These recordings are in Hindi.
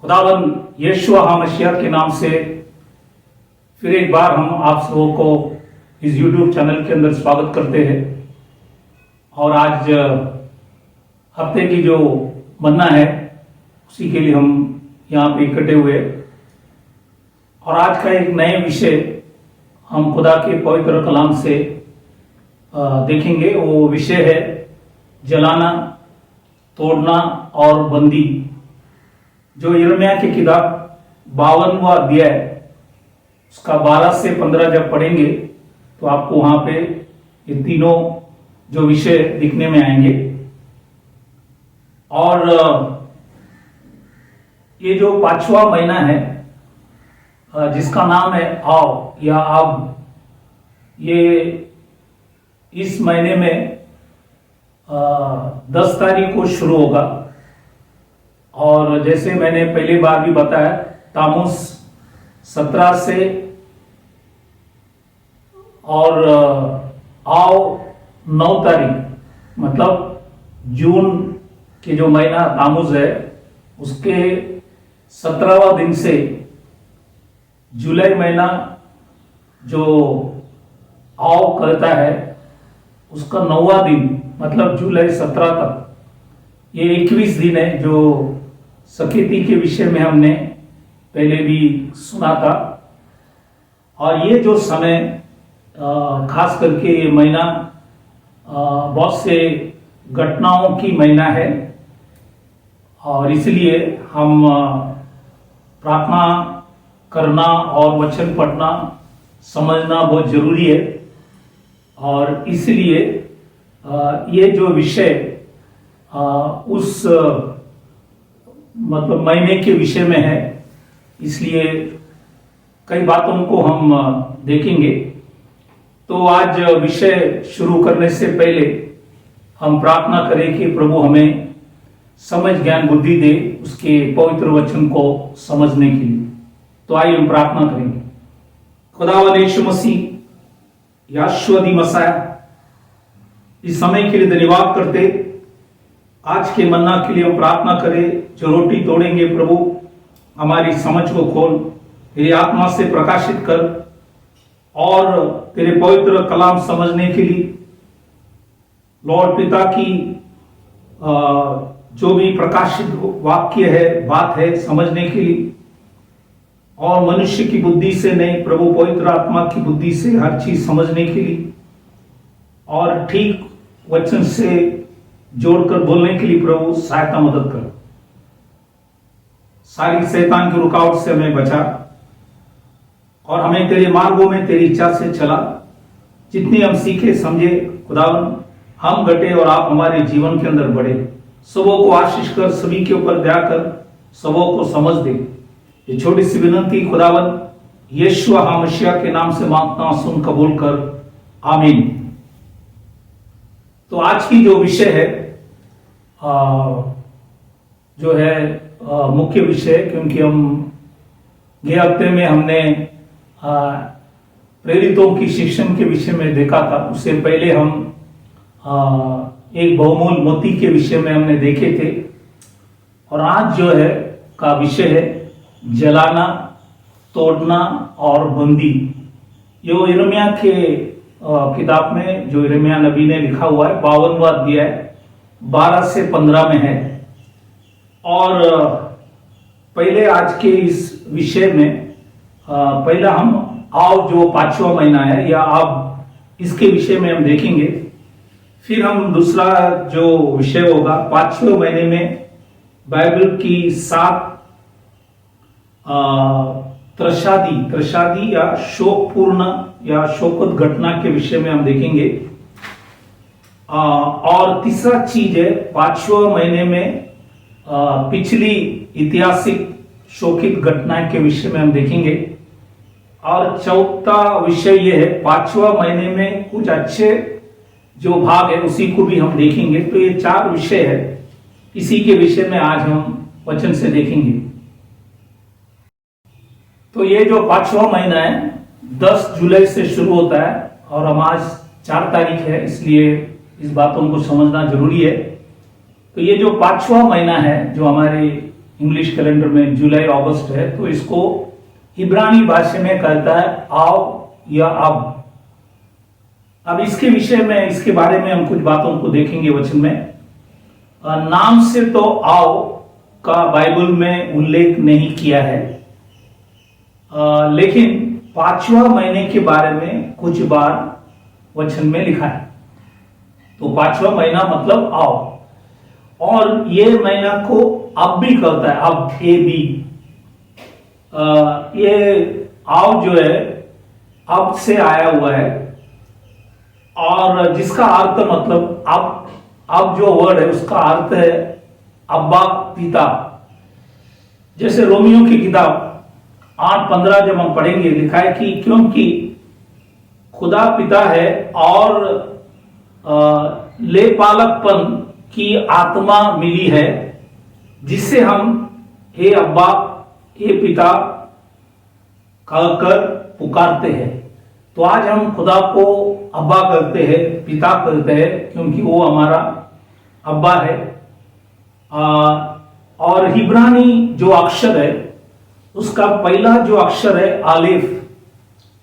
खुदावंद यीशु मसीह के नाम से फिर एक बार हम आप सबों को इस YouTube चैनल के अंदर स्वागत करते हैं। और आज हफ्ते की जो मन्ना है उसी के लिए हम यहाँ पे इकट्ठे हुए। और आज का एक नए विषय हम खुदा के पवित्र कलाम से देखेंगे। वो विषय है जलाना, तोड़ना और बंदी, जो यिर्मयाह की किताब 52वां अध्याय उसका 12 से 15 जब पढ़ेंगे तो आपको वहां पे ये तीनों जो विषय दिखने में आएंगे। और ये जो 5वां महीना है जिसका नाम है आओ या अब, ये इस महीने में 10 तारीख को शुरू होगा। और जैसे मैंने पहली बार भी बताया, तामुस 17 से और आओ 9 तारीख, मतलब जून के जो महीना तामुस है उसके 17वां दिन से जुलाई महीना जो आओ करता है उसका 9वां दिन, मतलब जुलाई 17 तक, ये 21 दिन है जो सकेती के विषय में हमने पहले भी सुना था। और ये जो समय खास करके ये महीना बहुत से घटनाओं की महीना है और इसलिए हम प्रार्थना करना और वचन पढ़ना समझना बहुत जरूरी है। और इसलिए ये जो विषय उस मतलब महीने के विषय में है, इसलिए कई बातों को हम देखेंगे। तो आज विषय शुरू करने से पहले हम प्रार्थना करें कि प्रभु हमें समझ ज्ञान बुद्धि दे उसके पवित्र वचन को समझने के लिए। तो आइए हम प्रार्थना करेंगे। खुदावंद यीशु मसीह याशुआ मसीह, इस समय के लिए धन्यवाद करते। आज के मन्ना के लिए हम प्रार्थना करें, जो रोटी तोड़ेंगे प्रभु हमारी समझ को खोल, तेरी आत्मा से प्रकाशित कर और तेरे पवित्र कलाम समझने के लिए लॉर्ड पिता की जो भी प्रकाशित वाक्य है, बात है, समझने के लिए, और मनुष्य की बुद्धि से नहीं प्रभु पवित्र आत्मा की बुद्धि से हर चीज समझने के लिए और ठीक वचन से जोड़कर बोलने के लिए प्रभु सहायता मदद कर। सारी शैतान की रुकावट से हमें बचा और हमें तेरे मार्गों में तेरी इच्छा से चला। जितनी हम सीखे समझे खुदावन, हम घटे और आप हमारे जीवन के अंदर बढ़े। सबों को आशीष कर, सभी के ऊपर दया कर, सबों को समझ दे। ये छोटी सी विनंती खुदावन यीशु मसीह के नाम से मांगता हूं, सुन कबूल कर, आमीन। तो आज की जो विषय है जो है मुख्य विषय, क्योंकि हम गए हफ्ते में हमने प्रेरितों की शिक्षण के विषय में देखा था। उससे पहले हम एक बहुमूल मोती के विषय में हमने देखे थे। और आज जो है का विषय है जलाना, तोड़ना और बंदी। यो यिर्मयाह के किताब में जो यिर्मयाह नबी ने लिखा हुआ है 52वां अध्याय 12 से 15 में है। और पहले आज के इस विषय में पहला हम आओ जो 5वां महीना है या अब, इसके विषय में हम देखेंगे। फिर हम दूसरा जो विषय होगा 5वें महीने में बाइबल की 7 त्रशादी या शोकपूर्ण या शोकद घटना के विषय में हम देखेंगे। और तीसरा चीज है 5वें महीने में पिछली ऐतिहासिक शोकित घटना के विषय में हम देखेंगे। और चौथा विषय यह है 5वें महीने में कुछ अच्छे जो भाग है उसी को भी हम देखेंगे। तो ये 4 विषय है, इसी के विषय में आज हम वचन से देखेंगे। तो ये जो 5वां महीना है 10 जुलाई से शुरू होता है और हम आज 4 तारीख है, इसलिए इस बातों को समझना जरूरी है। तो ये जो 5वां महीना है जो हमारे इंग्लिश कैलेंडर में जुलाई अगस्त है, तो इसको इब्रानी भाषा में कहता है आओ या अब इसके विषय में, इसके बारे में हम कुछ बातों को देखेंगे वचन में। नाम से तो आओ का बाइबल में उल्लेख नहीं किया है, लेकिन 5वां महीने के बारे में कुछ बार वचन में लिखा है। तो 5वां महीना मतलब आओ, और ये महीना को अब भी कहता है, अब ए बी। ये आओ जो है अब से आया हुआ है, और जिसका अर्थ मतलब अब जो वर्ड है उसका अर्थ है अब्बा, पिता। जैसे रोमियो की किताब 8:15 जब हम पढ़ेंगे, लिखा है कि क्योंकि खुदा पिता है और ले पालकपन की आत्मा मिली है, जिससे हम हे अब्बा, हे पिता कहकर पुकारते हैं। तो आज हम खुदा को अब्बा कहते हैं, पिता कहते हैं, क्योंकि वो हमारा अब्बा है। और हिब्रानी जो अक्षर है उसका पहला जो अक्षर है आलिफ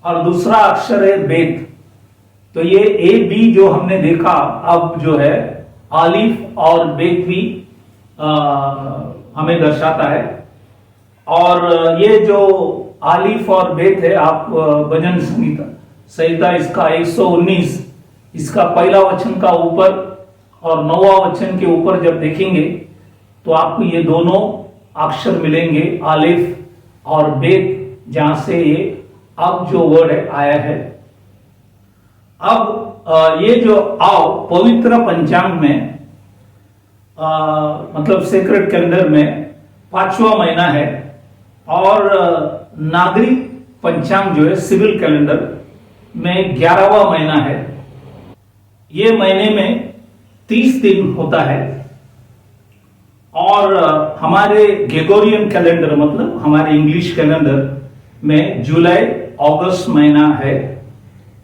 और दूसरा अक्षर है बेत। तो ये ए बी जो हमने देखा, अब जो है आलिफ और बेत भी हमें दर्शाता है। और ये जो आलिफ और बेत है, आप भजन संहिता इसका 119 इसका पहला वचन का ऊपर और 9वां वचन के ऊपर जब देखेंगे तो आपको ये दोनों अक्षर मिलेंगे, आलिफ और बेत, जहां से ये अब जो वर्ड है आया है। अब ये जो आओ पवित्र पंचांग में मतलब सेक्रेट कैलेंडर में 5वां महीना है, और नागरिक पंचांग जो है सिविल कैलेंडर में 11वां महीना है। ये महीने में 30 दिन होता है, और हमारे ग्रेगोरियन कैलेंडर मतलब हमारे इंग्लिश कैलेंडर में जुलाई अगस्त महीना है,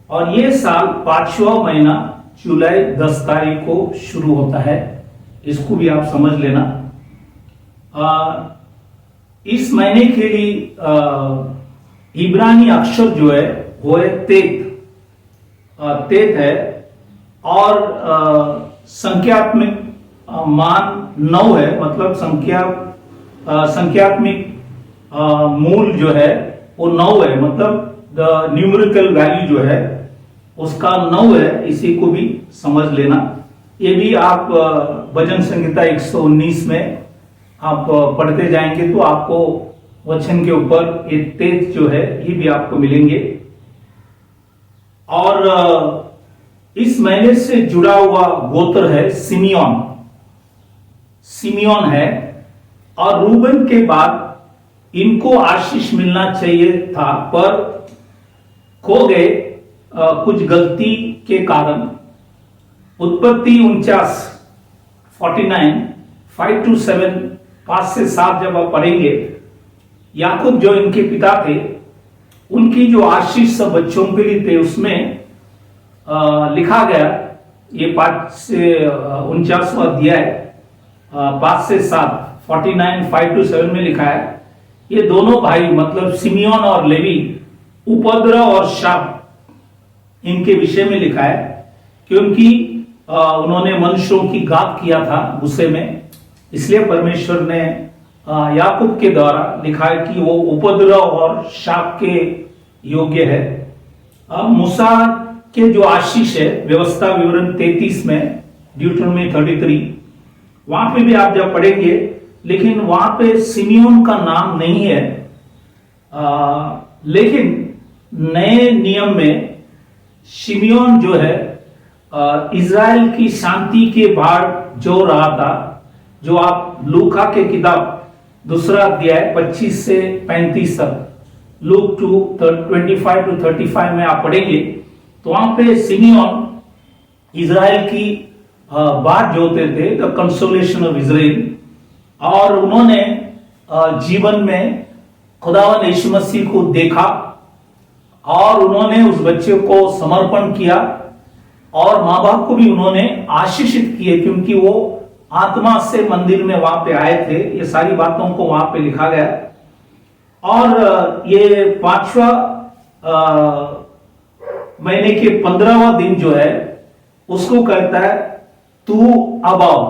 और ये साल 5वां महीना जुलाई 10 तारीख को शुरू होता है। इसको भी आप समझ लेना। इस महीने के लिए इब्रानी अक्षर जो है वो है तेत है, और संख्यात्मक मान 9 है, मतलब संख्यात्मक मूल जो है वो 9 है, मतलब द न्यूमेरिकल वैल्यू जो है उसका 9 है। इसी को भी समझ लेना। ये भी आप भजन संहिता 119 में आप पढ़ते जाएंगे तो आपको वचन के ऊपर ये तेज जो है ये भी आपको मिलेंगे। और इस महीने से जुड़ा हुआ गोत्र है सिमियोन है, और रूबन के बाद इनको आशीष मिलना चाहिए था, पर खो गए कुछ गलती के कारण। उत्पत्ति 49 5-7 5 से 7 जब आप पढ़ेंगे, याकूब जो इनके पिता थे उनकी जो आशीष सब बच्चों के लिए थे उसमें लिखा गया, ये 5 से 49वां अध्याय 5 से 7 49 5-7 में लिखा है, ये दोनों भाई मतलब सिमियोन और लेवी उपद्रव और शाप इनके विषय में लिखा है, क्योंकि उन्होंने मनुष्यों की घात किया था गुस्से में, इसलिए परमेश्वर ने याकूब के द्वारा लिखा है कि वो उपद्रव और शाप के योग्य है। मूसा के जो आशीष है व्यवस्था विवरण 33 में, ड्यूटरनॉमी 33, वहां पे भी आप जब पढ़ेंगे, लेकिन वहां पे सिमियोन का नाम नहीं है। लेकिन नए नियम में शिमियोन जो है इज़राइल की शांति के बाद जो रहा था, जो आप लूका के किताब 2 अध्याय 25 से 35 तक, लूक 2:25-35 में आप पढ़ेंगे तो वहां पे सिमियोन इज़राइल की बात जोते थे, द कंसोलेशन ऑफ इज़राइल, और उन्होंने जीवन में खुदावन यीशु मसीह को देखा और उन्होंने उस बच्चे को समर्पण किया, और माँ बाप को भी उन्होंने आशीषित किए, क्योंकि वो आत्मा से मंदिर में वहां पे आए थे। ये सारी बातों को वहां पे लिखा गया। और ये 5वां महीने के 15वां दिन जो है उसको कहता है तू अबाव।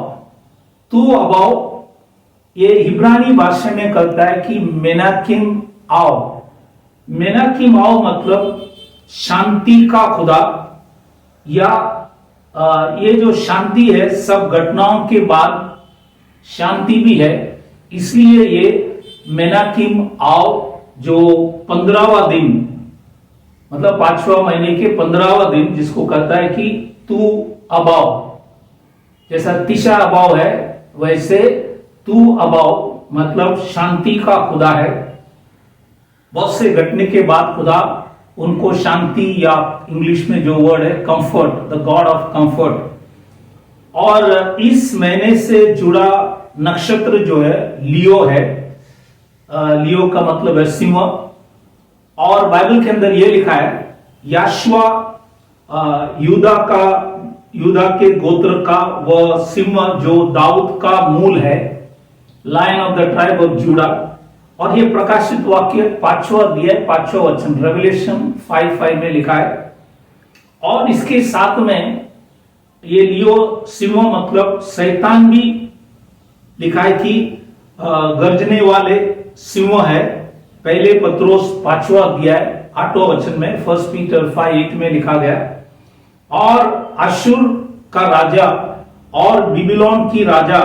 तू अबाव ये इब्रानी भाषा में कहता है कि मेनाकिम आओ। मेनाकिम आओ मतलब शांति का खुदा, या ये जो शांति है सब घटनाओं के बाद शांति भी है, इसलिए ये मेनाकिम आओ जो 15वां दिन मतलब 5वां महीने के 15वां दिन जिसको कहता है कि तू अबाव, जैसा तीसरा अबाव है वैसे तू अबाव मतलब शांति का खुदा है। बहुत से घटने के बाद खुदा उनको शांति, या इंग्लिश में जो वर्ड है comfort, the God of comfort. और इस महीने से जुड़ा नक्षत्र जो है लियो है। लियो का मतलब है सिंह। और बाइबल के अंदर यह लिखा है याशुआ यूदा के गोत्र का वह सिंह जो दाऊद का मूल है, lion of the tribe of Judah. और ये प्रकाशित वाक्य 5वां अध्याय 5वां वचन रेवलेशन 5:5 में लिखा है। और इसके साथ में ये लियो सिंह मतलब शैतान भी लिखा है कि गर्जने वाले सिंह है। पहले पत्रोस 5वां अध्याय 8वां वचन में 1 पीटर 5:8 में लिखा गया। और अशुर का राजा और बिबिलोन की राजा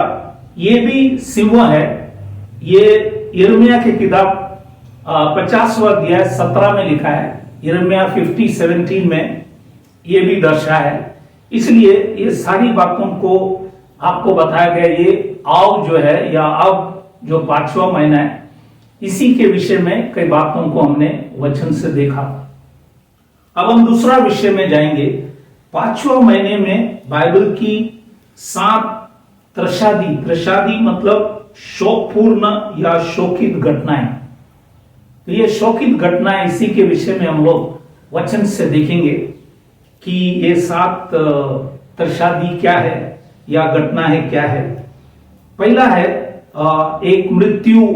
ये भी सिंह है। ये यिर्मयाह की किताब 50वां अध्याय 17 में लिखा है। यिर्मयाह 50:17 में ये भी दर्शा है। इसलिए ये सारी बातों को आपको बताया गया। ये आव जो है या अब जो 5वां महीना है इसी के विषय में कई बातों को हमने वचन से देखा। अब हम दूसरा विषय में जाएंगे। 5वां महीने में बाइबल की 7 त्रशादी मतलब शोकपूर्ण या शोकित घटनाएं। तो ये शोकित घटनाएं इसी के विषय में हम लोग वचन से देखेंगे कि ये 7 त्रशादी क्या है या घटनाएं क्या है। पहला है एक मृत्यु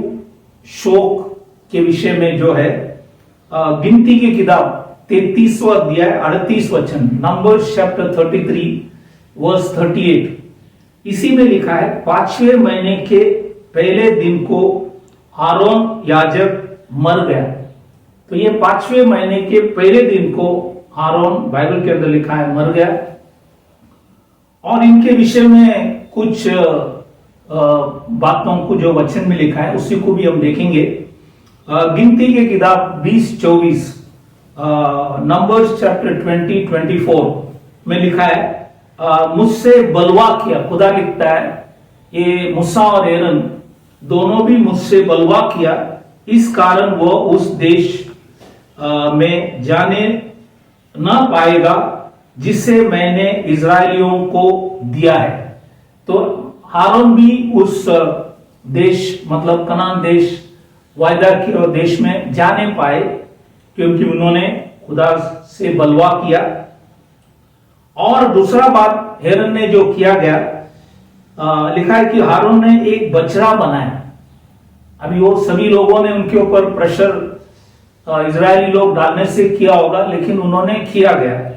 शोक के विषय में जो है गिनती की किताब 33वां अध्याय 38 वचन, नंबर्स चैप्टर 33 वर्स 38। इसी में लिखा है 5वें महीने के पहले दिन को आरोन याजक मर गया। तो ये 5वें महीने के पहले दिन को आरोन बाइबल के अंदर लिखा है मर गया। और इनके विषय में कुछ बातों को जो वचन में लिखा है उसी को भी हम देखेंगे। गिनती की किताब 20:24 नंबर्स चैप्टर 20-24 में लिखा है मुझसे बलवा किया। खुदा लिखता है ये मूसा और एरन दोनों भी मुझसे बलवा किया, इस कारण वो उस देश में जाने न पाएगा जिसे मैंने इजरायलियों को दिया है। तो हारून भी उस देश मतलब कनान देश वायदा के देश में जाने पाए क्योंकि उन्होंने खुदा से बलवा किया। और दूसरा बात हेरन ने जो किया गया लिखा है कि हारून ने एक बछड़ा बनाया। अभी वो सभी लोगों ने उनके ऊपर प्रेशर इजरायली लोग डालने से किया होगा, लेकिन उन्होंने किया गया।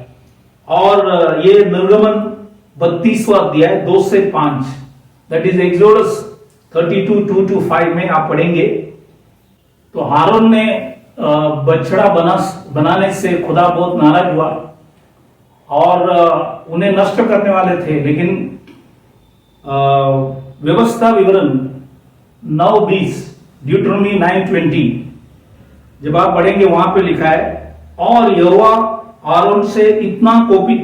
और ये निर्गमन 32वां अध्याय 2 से 5 दैट इज एक्सोडस 32:2-5 में आप पढ़ेंगे। तो हारून ने बछड़ा बनाने से खुदा बहुत नाराज हुआ और उन्हें नष्ट करने वाले थे। लेकिन व्यवस्था विवरण 9:20 ड्यूटरोनॉमी 9:20 जब आप पढ़ेंगे वहां पे लिखा है और यहोवा आरोन से इतना कोपित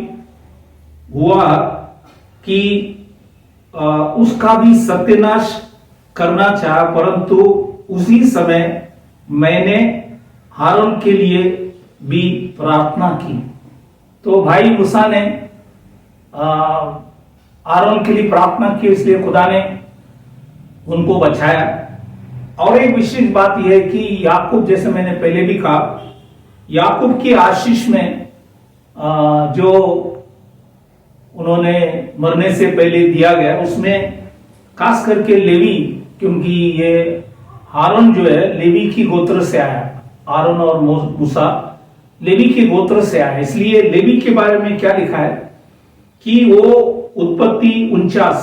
हुआ कि उसका भी सत्यानाश करना चाहा, परंतु उसी समय मैंने हारून के लिए भी प्रार्थना की। तो भाई मूसा ने आरोन के लिए प्रार्थना की, इसलिए खुदा ने उनको बचाया। और एक विशेष बात यह है कि याकूब, जैसे मैंने पहले भी कहा, याकूब की आशीष में जो उन्होंने मरने से पहले दिया गया उसमें खास करके लेवी, क्योंकि ये हारून जो है लेवी की गोत्र से आया। हारून और मूसा लेवी के गोत्र से आया, इसलिए लेवी के बारे में क्या लिखा है कि वो उत्पत्ति 49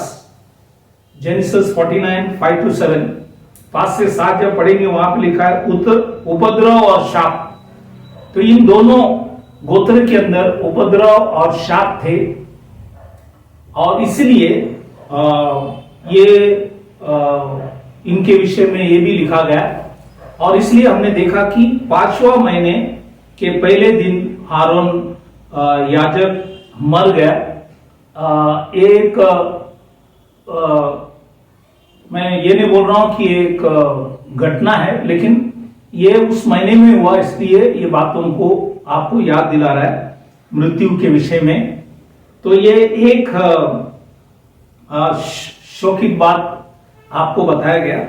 जेनेसिस 49:5-7 5 से 7 जब पढ़ेंगे वहां पे लिखा है उपद्रव और शाप। तो इन दोनों गोत्र के अंदर उपद्रव और शाप थे, और इसलिए ये इनके विषय में ये भी लिखा गया। और इसलिए हमने देखा कि 5वां महीने के पहले दिन हारून याजक मर गया। एक मैं ये नहीं बोल रहा हूं कि एक घटना है, लेकिन ये उस महीने में हुआ, इसलिए ये बातों को आपको याद दिला रहा है मृत्यु के विषय में। तो ये एक शौकित बात आपको बताया गया।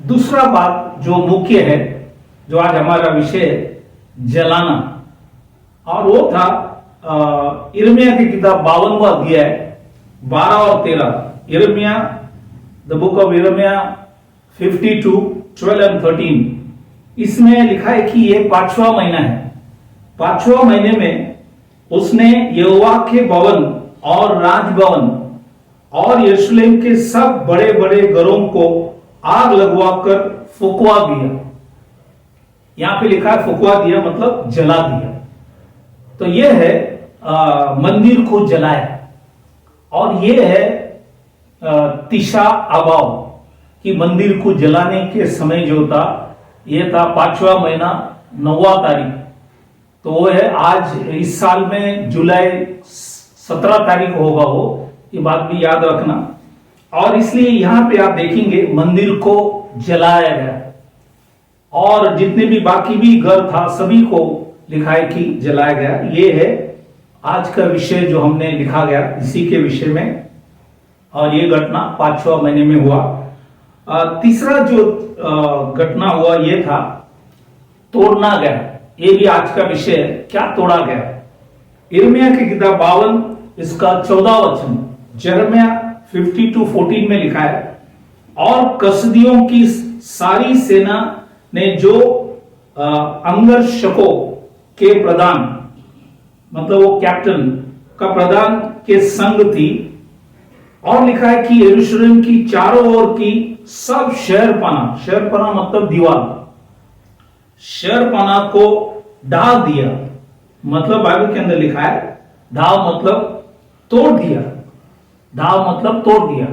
दूसरा बात जो मुख्य है, जो आज हमारा विषय है, जलाना, और वो था यिर्मयाह की किताब 52वां अध्याय 12 और 13। यिर्मयाह, द बुक ऑफ यिर्मयाह 52:12 and 13। इसमें लिखा है कि ये 5वां महीना है। 5वां महीने में उसने यहोवा के भवन और राजभवन और यरूशलेम के सब बड़े बड़े घरों को आग लगवाकर फुकवा दिया। यहां पे लिखा है फुकवा दिया, मतलब जला दिया। तो यह है मंदिर को जलाया। और यह है तीशा अबाव, कि मंदिर को जलाने के समय जो था यह था 5वां महीना 9वां तारीख। तो वो है आज इस साल में जुलाई 17 तारीख होगा वो, ये बात भी याद रखना। और इसलिए यहां पे आप देखेंगे मंदिर को जलाया गया, और जितने भी बाकी भी घर था सभी को लिखा है कि जलाया गया। ये है आज का विषय जो हमने लिखा गया इसी के विषय में, और ये घटना 5वां महीने में हुआ। तीसरा जो घटना हुआ ये था तोड़ना गया। ये भी आज का विषय है, क्या तोड़ा गया। यिर्मयाह की किताब 52 इसका 14 वचन, यिर्मयाह 52:14 में लिखा है, और कसदियों की सारी सेना ने जो अंगरक्षकों के प्रधान, मतलब वो कैप्टन का प्रधान के संग थी, और लिखा है कि यरूशलेम की चारों ओर की सब शहरपना मतलब दीवार, शहरपना को ढा दिया। मतलब बाइबल के अंदर लिखा है ढा मतलब तोड़ दिया, ढा मतलब तोड़ दिया।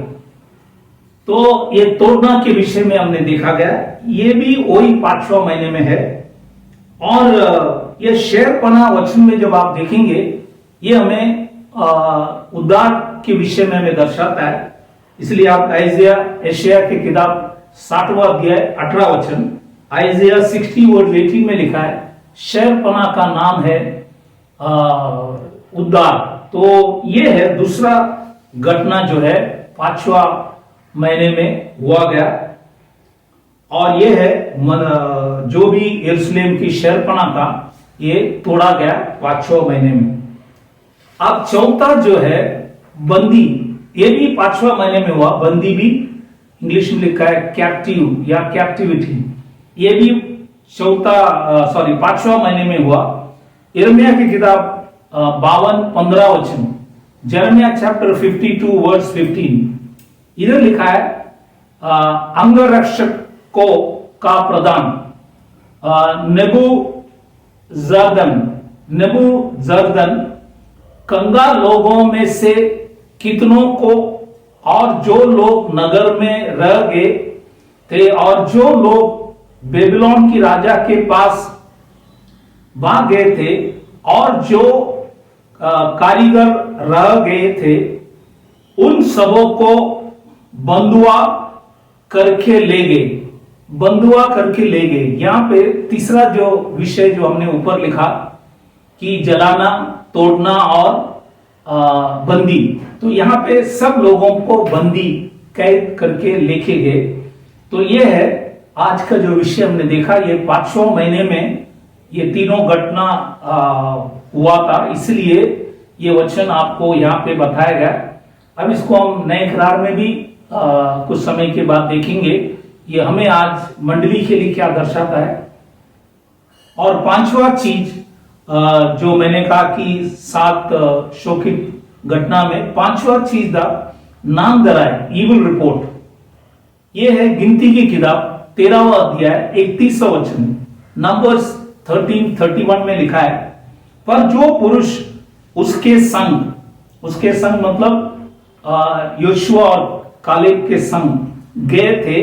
तो ये तोड़ना के विषय में हमने देखा गया, ये भी वही 5वां महीने में है। और ये शहरपना वचन में जब आप देखेंगे, ये हमें उद्धार के विषय में हमें दर्शाता है। इसलिए आप एशिया की किताब 60वां अध्याय 18 वचन, आइजिया 60:18 में लिखा है शहरपना का नाम है उद्धार। तो ये है दूसरा घटना जो है 5वां महीने में हुआ गया, और ये है जो भी यरूशलेम की शहरपना था ये तोड़ा गया 5वां महीने में। अब चौथा जो है बंदी, ये भी 5वां महीने में हुआ। बंदी भी इंग्लिश में लिखा है कैप्टिव या कैप्टिविटी, ये भी 5वां महीने में हुआ। यिर्मयाह की किताब 52:15 वचन, यिर्मयाह चैप्टर 52:15, इधर लिखा है अंगरक्षकों का प्रधान नेबूजरदान कंगाल लोगों में से कितनों को, और जो लोग नगर में रह गए थे और जो लोग बेबीलोन की राजा के पास भाग गए थे और जो कारीगर रह गए थे, उन सबों को बंधुआ करके ले गए, बंधुआ करके ले गए। यहां पे तीसरा जो विषय जो हमने ऊपर लिखा कि जलाना, तोड़ना और बंदी, तो यहां पे सब लोगों को बंदी कैद करके लेके गए। तो ये है आज का जो विषय हमने देखा। ये 5वें महीने में ये तीनों घटना हुआ था, इसलिए ये वचन आपको यहाँ पे बताया गया। अब इसको हम नए करार में भी कुछ समय के बाद देखेंगे ये हमें आज मंडली के लिए क्या दर्शाता है। और पांचवा चीज जो मैंने कहा कि 7 शोकित घटना में पांचवा चीज था नाम दराए, इविल रिपोर्ट। ये है गिनती की किताब 13वां अध्याय 31वां वचन, नंबर्स 13:31 में लिखा है, पर जो पुरुष उसके संग मतलब योशुआ और कालेब के संग गए थे,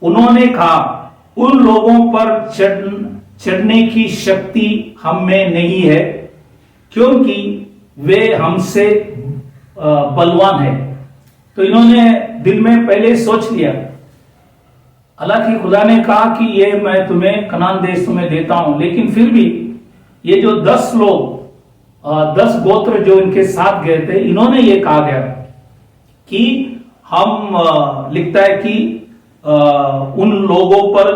उन्होंने कहा उन लोगों पर चढ़ने की शक्ति हम में नहीं है, क्योंकि वे हमसे बलवान है। तो इन्होंने दिल में पहले सोच लिया। हालांकि खुदा ने कहा कि ये मैं तुम्हें कनान देश तुम्हें देता हूं, लेकिन फिर भी ये जो 10 लोग 10 गोत्र जो इनके साथ गए थे, इन्होंने ये कहा गया कि हम लिखता है कि उन लोगों पर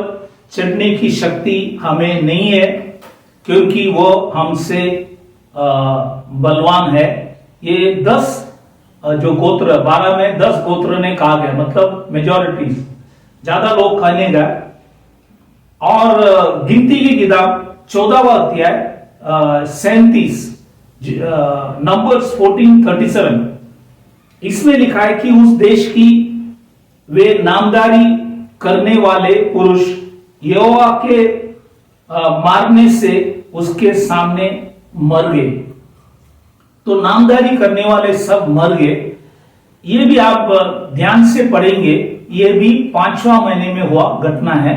चढ़ने की शक्ति हमें नहीं है, क्योंकि वो हमसे बलवान है। ये 10 जो गोत्र 12 में 10 गोत्र ने कहा गया, मतलब मेजॉरिटी, ज्यादा लोग कहने गए। और गिनती की किताब 14वां अध्याय 37 नंबर्स 14:37, इसमें लिखा है कि उस देश की वे नामदारी करने वाले पुरुष यहोवा के मारने से उसके सामने मर गए। तो नामदारी करने वाले सब मर गए। ये भी आप ध्यान से पढ़ेंगे, ये भी 5वां महीने में हुआ घटना है।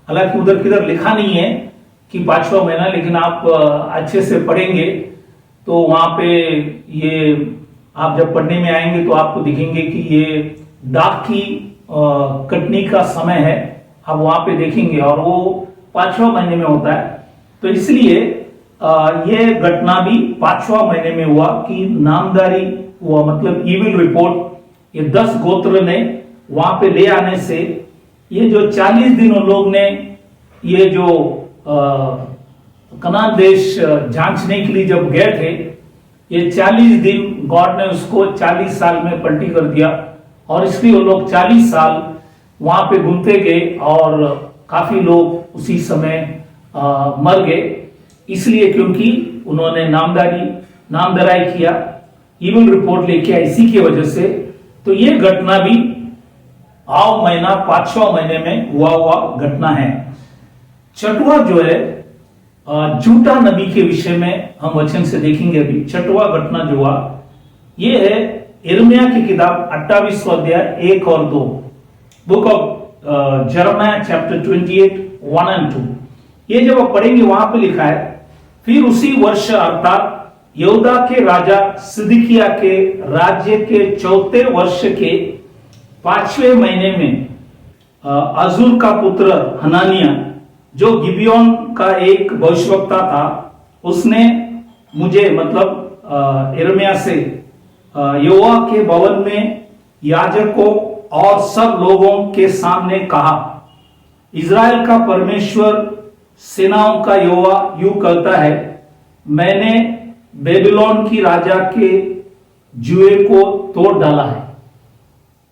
हालांकि उधर किधर लिखा नहीं है कि 5वां महीना, लेकिन आप अच्छे से पढ़ेंगे तो वहां पे ये आप जब पढ़ने में आएंगे तो आपको दिखेंगे कि ये दाख की कटनी का समय है। आप वहां पे देखेंगे और वो 5वां महीने में होता है। तो इसलिए ये घटना भी 5वां महीने में हुआ कि नामदारी हुआ, मतलब इविल रिपोर्ट ये 10 गोत्र ने वहां पे ले आने से ये जो 40 दिन उन लोग ने ये जो कनान देश जांचने के लिए जब गए थे, ये 40 दिन गॉड ने उसको 40 साल में पलटी कर दिया। और इसलिए वो लोग 40 साल वहां पे घूमते गए और काफी लोग उसी समय मर गए, इसलिए क्योंकि उन्होंने नामदराई किया, इविल रिपोर्ट लेके आया, इसी की वजह से। तो ये घटना भी आव महीना 5वां महीने में हुआ घटना है। 6वां जो है झूठा नबी के विषय में हम वचन से देखेंगे। अभी 6वां घटना जो हुआ ये है यिर्मयाह की किताब 28वां अध्याय 1 और 2, बुक ऑफ जरमाया चैप्टर 28 1 and 2। ये जब आप पढ़ेंगे वहां पे लिखा है, फिर उसी वर्ष अर्थात यहूदा के राजा सिदकिय्याह के राज्य के 4थे वर्ष के 5वें महीने में अजूर का पुत्र हनानिया, जो गिबियोन का एक भविष्यवक्ता था, उसने मुझे मतलब यिर्मयाह से यहोवा के भवन में याजकों और सब लोगों के सामने कहा, इज़राइल का परमेश्वर सेनाओं का यहोवा यूं कहता है, मैंने बेबीलोन की राजा के जुए को तोड़ डाला है।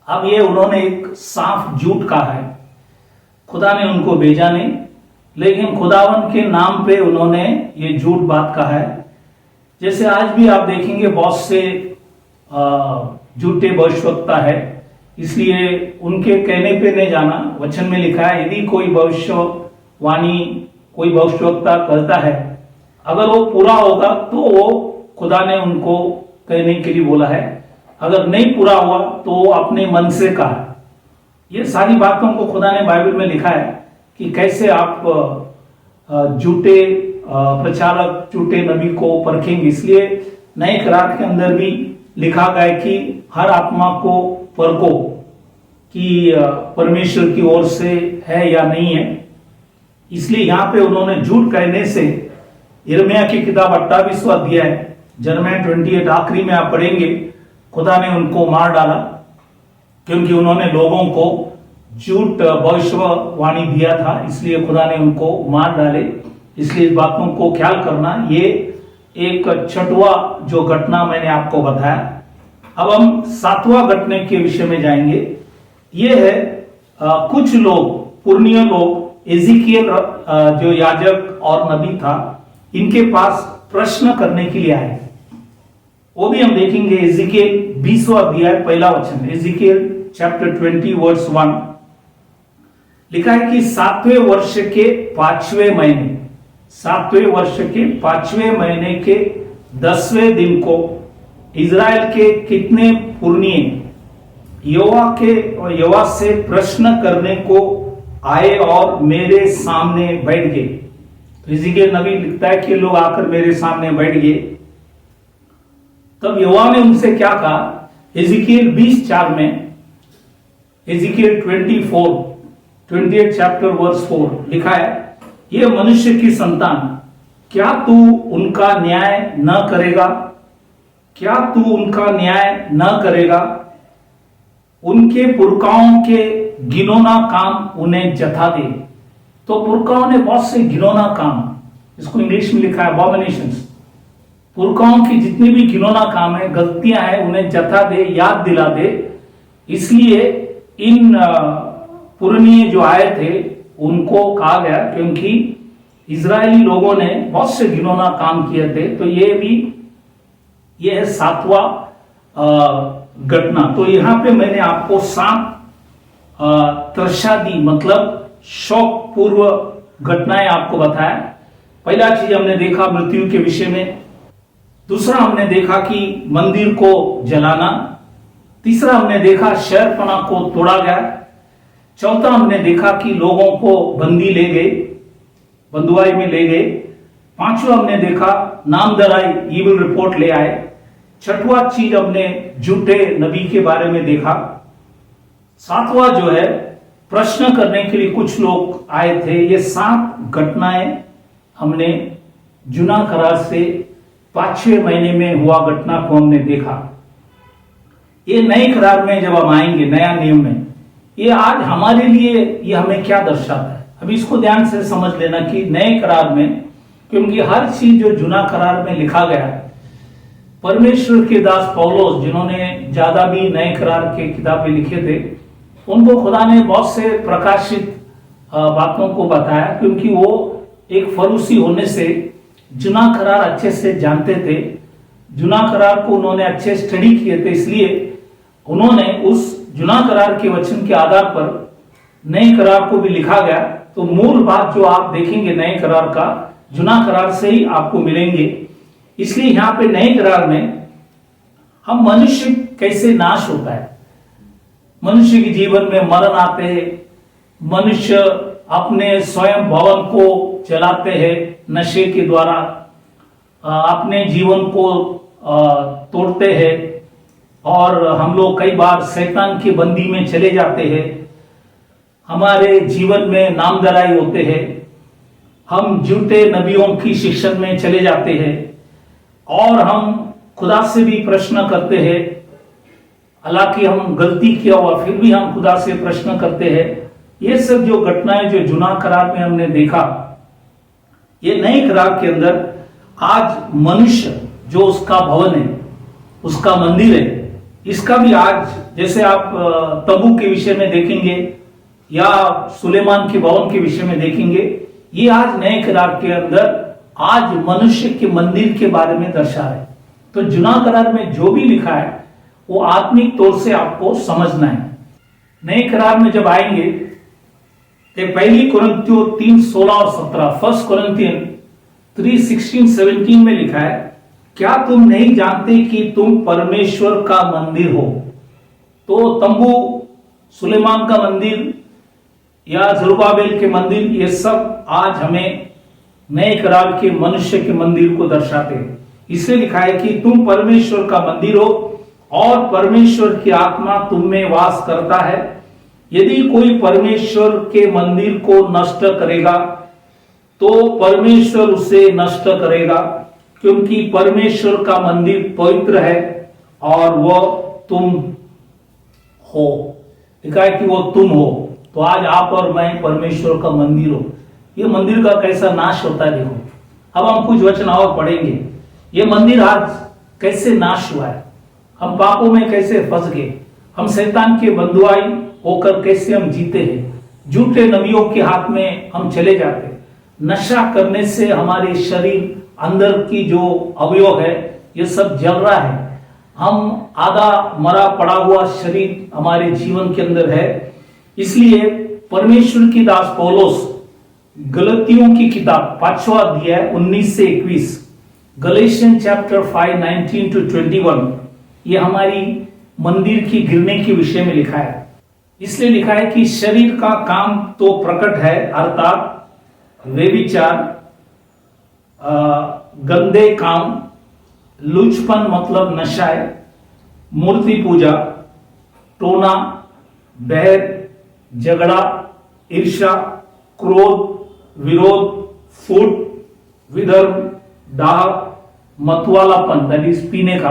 अब ये उन्होंने एक साफ झूठ कहा है। खुदा ने उनको भेजा नहीं, लेकिन खुदावन के नाम पे उन्होंने ये झूठ बात कहा है। जैसे आज भी आप देखेंगे बहुत से झूठे भविष्यवक्ता है, इसलिए उनके कहने पे नहीं जाना। वचन में लिखा है, यदि कोई भविष्यवाणी कोई भविष्यवक्ता कहता है, अगर वो पूरा होगा तो वो खुदा ने उनको कहने के लिए बोला है, अगर नहीं पूरा हुआ तो वो अपने मन से कहा। ये सारी बातों को खुदा ने बाइबल में लिखा है कि कैसे आप झूठे प्रचारक, झूठे नबी को परखेंगे। इसलिए नए करार के अंदर भी लिखा गया है कि हर आत्मा को परखो कि परमेश्वर की ओर से है या नहीं है। इसलिए यहां पे उन्होंने झूठ कहने से यिर्मयाह की किताब 28वां अध्याय जरमाया 28 आखिरी में आप पढ़ेंगे, खुदा ने उनको मार डाला क्योंकि उन्होंने लोगों को झूठ भविष्यवाणी दिया था, इसलिए खुदा ने उनको मार डाले। इसलिए इस बातों को ख्याल करना। ये एक 6वां जो घटना मैंने आपको बताया। अब हम 7वां घटने के विषय में जाएंगे। ये है कुछ लोग पुरनिय लोग एजिकियल जो याजक और नबी था इनके पास प्रश्न करने के लिए आए। वो भी हम देखेंगे एजिकियल 20वां अध्याय पहला वचन, एजिकियल चैप्टर 20 वर्स 1 लिखा है कि 7वें वर्ष के 5वें महीने, 7वें वर्ष के 5वें महीने के 10वें दिन को इज़राइल के कितने पुरनिये यहोवा से प्रश्न करने को आए और मेरे सामने बैठ गए। तो एजिकियल नबी लिखता है कि लोग आकर मेरे सामने बैठ गए। तब यहोवा ने उनसे क्या कहा? एजिकियल 20:4 में, एजिकियल 28 चैप्टर वर्स 4 लिखा है, ये मनुष्य की संतान, क्या तू उनका न्याय न करेगा? क्या तू उनका न्याय न करेगा? उनके पुरखाओं के घिनौना काम उन्हें जता दे। तो पुरखाओं ने बहुत से घिनौना काम, इसको इंग्लिश में लिखा है अबॉमिनेशंस, पुरखाओं की जितनी भी घिनौना काम है, गलतियां हैं, उन्हें जता दे, याद दिला दे। इसलिए इन पुरनिये जो आए थे उनको कहा गया, क्योंकि इजरायली लोगों ने बहुत से घिनौना काम किए थे। तो ये है 7वां घटना। तो यहां पे मैंने आपको 7 त्रशादी मतलब शोक पूर्व घटनाएं आपको बताया। पहला चीज हमने देखा मृत्यु के विषय में, दूसरा हमने देखा कि मंदिर को जलाना, तीसरा हमने देखा शहरपना को तोड़ा गया, चौथा हमने देखा कि लोगों को बंदी ले गए, बंदुआई में ले गए, पांचवा हमने देखा नामधराई ईविल रिपोर्ट ले आए, छठवां चीज हमने झूठे नबी के बारे में देखा, सातवां जो है प्रश्न करने के लिए कुछ लोग आए थे। ये 7 घटनाएं हमने जुना करार से 5वें महीने में हुआ घटना को हमने देखा। ये नए करार में जब हम आएंगे, नया नियम में, ये आज हमारे लिए ये हमें क्या दर्शाता है, अभी इसको ध्यान से समझ लेना कि नए करार में, क्योंकि हर चीज जो जुना करार में लिखा गया है, परमेश्वर के दास पौलुस जिन्होंने ज्यादा भी नए करार के किताबें लिखे थे, उनको खुदा ने बहुत से प्रकाशित बातों को बताया, क्योंकि वो एक फरूसी होने से जुना करार अच्छे से जानते थे, जुना करार को उन्होंने अच्छे स्टडी किए थे। इसलिए उन्होंने उस जुना करार के वचन के आधार पर नए करार को भी लिखा गया। तो मूल बात जो आप देखेंगे नए करार का, जुना करार से ही आपको मिलेंगे। इसलिए यहां पे नए करार में हम मनुष्य कैसे नाश होता है, मनुष्य के जीवन में मरण आते हैं, मनुष्य अपने स्वयं भवन को चलाते हैं नशे के द्वारा, अपने जीवन को तोड़ते हैं, और हम लोग कई बार शैतान की बंदी में चले जाते हैं, हमारे जीवन में नामधराई होते हैं, हम झूठे नबियों की शिक्षण में चले जाते हैं, और हम खुदा से भी प्रश्न करते हैं। हालांकि हम गलती किया हुआ फिर भी हम खुदा से प्रश्न करते हैं। ये सब जो घटनाएं जो जुना करार में हमने देखा, ये नए करार के अंदर आज मनुष्य जो उसका भवन है, उसका मंदिर है, इसका भी आज, जैसे आप तबू के विषय में देखेंगे या सुलेमान के भवन के विषय में देखेंगे, ये आज नए करार के अंदर आज मनुष्य के मंदिर के बारे में दर्शा है। तो जुना करार में जो भी लिखा है वो आत्मिक तौर से आपको समझना है। नए करार में जब आएंगे तो पहली कुरिन्थियों 3:16 और 17, 1 कुरिन्थियन 3:16-17 में लिखा है, क्या तुम नहीं जानते कि तुम परमेश्वर का मंदिर हो? तो तंबू, सुलेमान का मंदिर या जरुब्बाबेल के मंदिर, ये सब आज हमें नए करार के मनुष्य के मंदिर को दर्शाते हैं। इसलिए लिखा है कि तुम परमेश्वर का मंदिर हो और परमेश्वर की आत्मा तुम में वास करता है। यदि कोई परमेश्वर के मंदिर को नष्ट करेगा तो परमेश्वर उसे नष्ट करेगा, क्योंकि परमेश्वर का मंदिर पवित्र है और वह तुम हो। लिखा है कि वो तुम हो। तो आज आप और मैं परमेश्वर का मंदिर हो। ये मंदिर का कैसा नाश होता है देखो। अब हम कुछ वचन और पढ़ेंगे। ये मंदिर आज कैसे नाश हुआ है, हम पापों में कैसे फंस गए, हम शैतान के बंधुआई होकर कैसे हम जीते हैं। झूठे नबियों के हाथ में हम चले जाते हैं। नशा करने से हमारे शरीर अंदर की जो अवयव है ये सब जल रहा है। हम आधा मरा पड़ा हुआ शरीर हमारे जीवन के अंदर है। इसलिए परमेश्वर की दास पौलुस गलतियों की किताब 5वां अध्याय 19 से 21, गलेशियन चैप्टर 5 19 to 21, ये हमारी मंदिर की गिरने के विषय में लिखा है। इसलिए लिखा है कि शरीर का काम तो प्रकट है, अर्थात व्यभिचार, गंदे काम, लुचपन मतलब नशा है, मूर्ति पूजा, टोना, बहर, झगड़ा, ईर्ष्या, क्रोध, विरोध, फूट, विधर्म, दाह, मतवालापन, दैट इज पीने का।